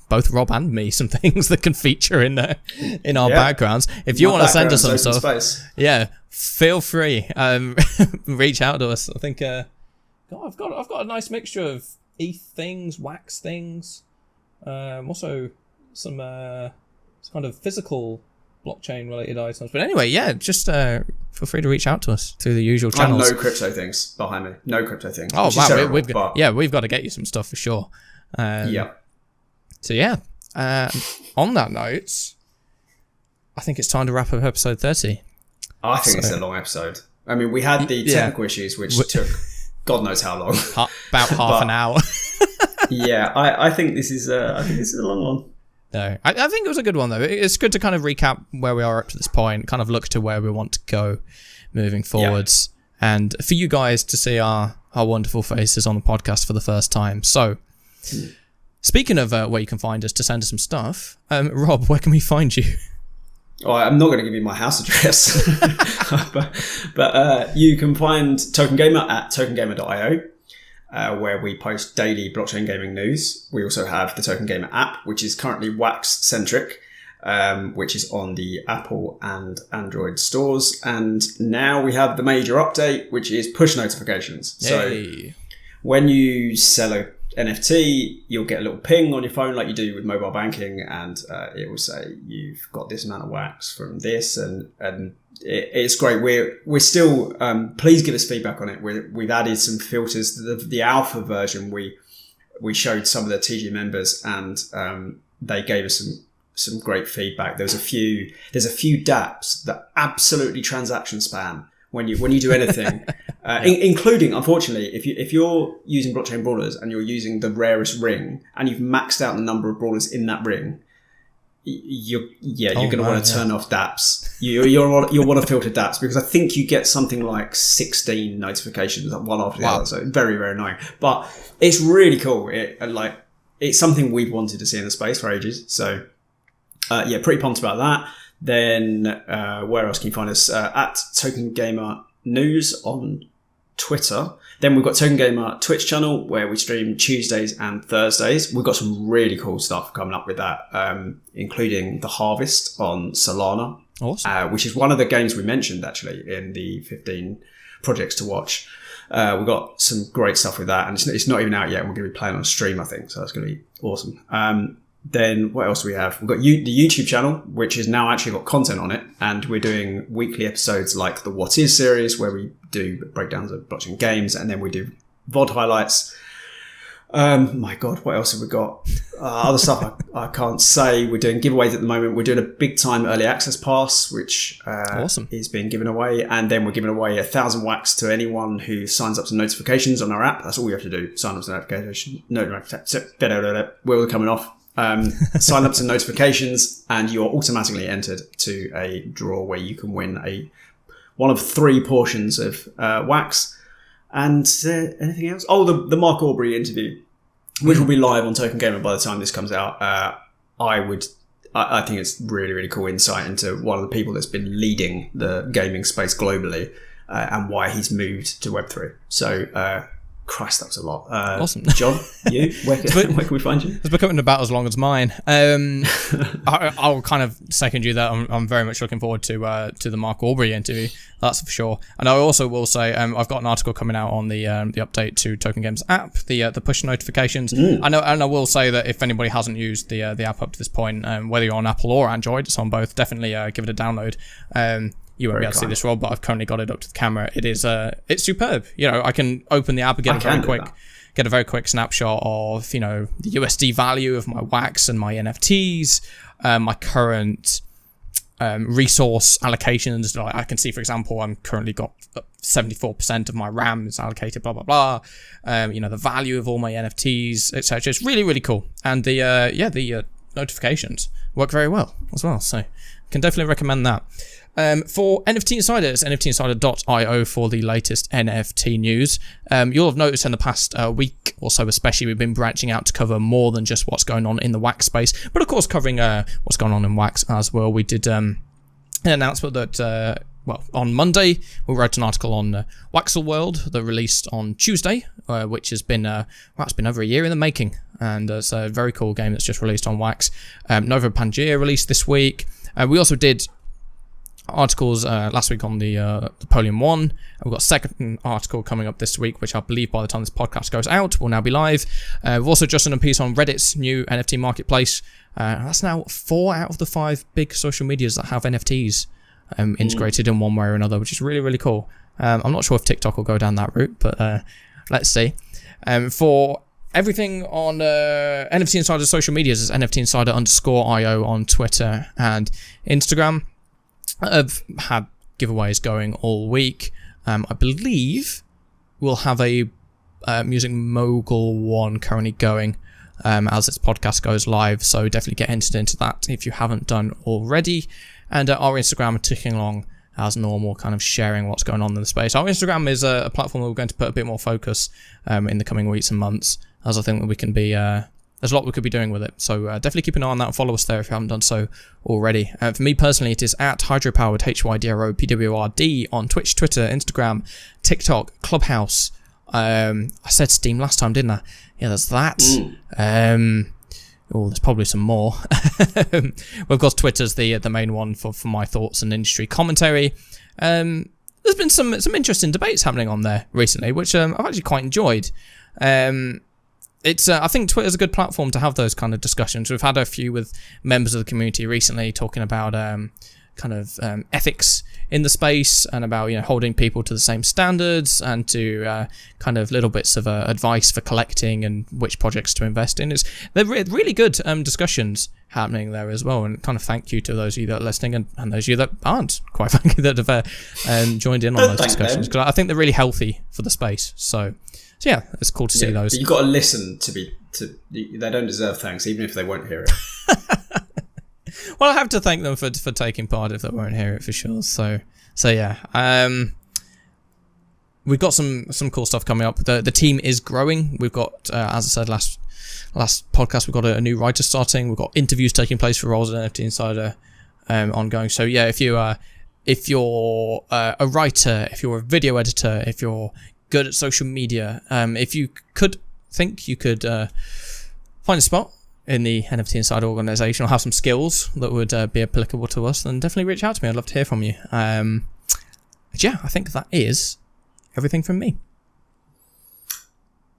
both Rob and me, some things that can feature in our backgrounds. If you want to send us some stuff, feel free. Reach out to us. I think I've got a nice mixture of ETH things, wax things, also some kind of physical blockchain related items. But anyway, just feel free to reach out to us through the usual channels. And no crypto things behind me. No crypto things. Oh wow, terrible, we've got to get you some stuff for sure. So on that note, I think it's time to wrap up episode 30. I think it's a long episode. I mean, we had the technical issues, which took God knows how long. About half an hour. Yeah, I think this is a long one. No, I think it was a good one though. It's good to kind of recap where we are up to this point, kind of look to where we want to go moving forwards, and for you guys to see our wonderful faces on the podcast for the first time. So, speaking of where you can find us to send us some stuff, Rob, where can we find you? Oh, I'm not going to give you my house address, but you can find Token Gamer at tokengamer.io. Where we post daily blockchain gaming news. We also have the Token Gamer app, which is currently Wax-centric, which is on the Apple and Android stores. And now we have the major update, which is push notifications. Yay. So when you sell a NFT, you'll get a little ping on your phone like you do with mobile banking, and it will say you've got this amount of wax from this, and it's great. We're still please give us feedback on it. We've added some filters. The alpha version we showed some of the TG members, and they gave us some great feedback. There's a few dApps that absolutely transaction spam when you do anything, including, unfortunately, if you're using blockchain brawlers and you're using the rarest ring and you've maxed out the number of brawlers in that ring, you're going to want to turn off dApps. You'll want to filter dApps, because I think you get something like 16 notifications one after the other. So very, very annoying. But it's really cool. It's something we've wanted to see in the space for ages. So pretty pumped about that. Then where else can you find us? At Token Gamer News on Twitter. Then we've got Token Gamer Twitch channel, where we stream Tuesdays and Thursdays. We've got some really cool stuff coming up with that, including The Harvest on Solana. Awesome. Which is one of the games we mentioned actually in the 15 projects to watch. We've got some great stuff with that, and it's not even out yet. We're going to be playing on stream, I think, so that's going to be awesome. Then what else do we have? We've got the YouTube channel, which has now actually got content on it, and we're doing weekly episodes like the What Is series, where we do breakdowns of blockchain games, and then we do VOD highlights. My God, what else have we got? Other stuff I can't say. We're doing giveaways at the moment. We're doing a big time early access pass, which awesome. is being given away, and then we're giving away 1,000 wax to anyone who signs up to notifications on our app. That's all you have to do. Sign up to notifications. We're coming off. Sign up to notifications, and you're automatically entered to a draw where you can win one of 3 portions of wax. And anything else? Oh, the Mark Aubrey interview, which will be live on Token Gamer by the time this comes out. I think it's really, really cool insight into one of the people that's been leading the gaming space globally, and why he's moved to Web3. So Christ, that was a lot. Awesome. John, you, where can we find you? It's becoming about as long as mine. I'll kind of second you that I'm very much looking forward to the Mark Aubrey interview. That's for sure. And I also will say I've got an article coming out on the update to Token Games app, the push notifications. I know, and I will say that if anybody hasn't used the app up to this point, whether you're on Apple or Android, it's on both. Definitely give it a download. You won't be able to see this, Rob, but I've currently got it up to the camera. It is it's superb. I can open the app and get a very quick snapshot of the USD value of my wax and my NFTs, my current resource allocations. Like I can see, for example, I'm currently got 74% of my RAM is allocated, blah blah blah. The value of all my NFTs, etc. It's really, really cool, and the notifications work very well as well. So can definitely recommend that. For NFT Insiders, nftinsider.io for the latest NFT news. You'll have noticed in the past week or so especially, we've been branching out to cover more than just what's going on in the wax space, but of course covering what's going on in wax as well. We did an announcement that, on Monday, we wrote an article on Waxel World that released on Tuesday, which has been, it's been over a year in the making, and it's a very cool game that's just released on Wax. Nova Pangea released this week. We also did articles last week on the Napoleon 1. We've got a second article coming up this week, which I believe by the time this podcast goes out will now be live. We've also just done a piece on Reddit's new NFT marketplace. That's now 4 out of the 5 big social medias that have NFTs integrated in one way or another, which is really, really cool. I'm not sure if TikTok will go down that route, but let's see. For everything on NFT Insider's social medias is NFTinsider_IO on Twitter and Instagram. I've had giveaways going all week. I believe we'll have a Music Mogul one currently going as this podcast goes live, so definitely get entered into that if you haven't done already. And our Instagram are ticking along as normal, kind of sharing what's going on in the space. Our Instagram is a platform that we're going to put a bit more focus in the coming weeks and months, as I think that we can be... there's a lot we could be doing with it, so definitely keep an eye on that and follow us there if you haven't done so already. For me personally, it is at Hydropowered, HYDROPWRD on Twitch, Twitter, Instagram, TikTok, Clubhouse. I said Steam last time, didn't I? Yeah, there's that. There's probably some more. Well, of course, Twitter's the main one for my thoughts and industry commentary. There's been some interesting debates happening on there recently, which I've actually quite enjoyed. I think Twitter's a good platform to have those kind of discussions. We've had a few with members of the community recently talking about ethics in the space and about holding people to the same standards and to kind of little bits of advice for collecting and which projects to invest in. They're really good discussions happening there as well, and kind of thank you to those of you that are listening and those of you that aren't, quite frankly, that have joined in on those discussions, because I think they're really healthy for the space. So yeah, it's cool to see those. But you've got to listen they don't deserve thanks, even if they won't hear it. Well, I have to thank them for taking part if they won't hear it, for sure. So yeah. We've got some cool stuff coming up. The team is growing. We've got, as I said last podcast, we've got a new writer starting. We've got interviews taking place for roles at NFT Insider ongoing. So yeah, if you're a writer, if you're a video editor, if you're good at social media, if you could think you could find a spot in the NFT Insider organization or have some skills that would be applicable to us, then definitely reach out to me. I'd love to hear from you. Yeah, I think that is everything from me.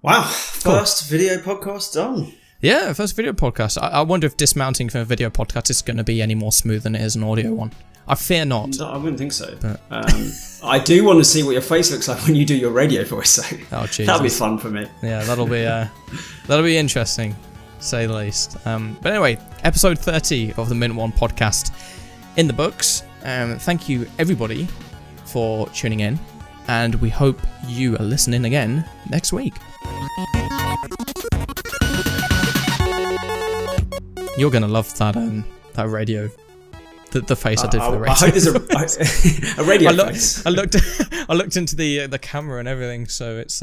Wow, first video podcast done. Yeah, first video podcast. I wonder if dismounting from a video podcast is going to be any more smooth than it is an audio one. I fear not. No, I wouldn't think so. But I do want to see what your face looks like when you do your radio voice. So that'll be fun for me. Yeah, that'll be interesting, to say the least. But anyway, episode 30 of the Mint One podcast in the books. Thank you everybody for tuning in, and we hope you are listening again next week. You're gonna love that radio. The face I did for the radio. I hope there's a radio face. I looked into the camera and everything, so it's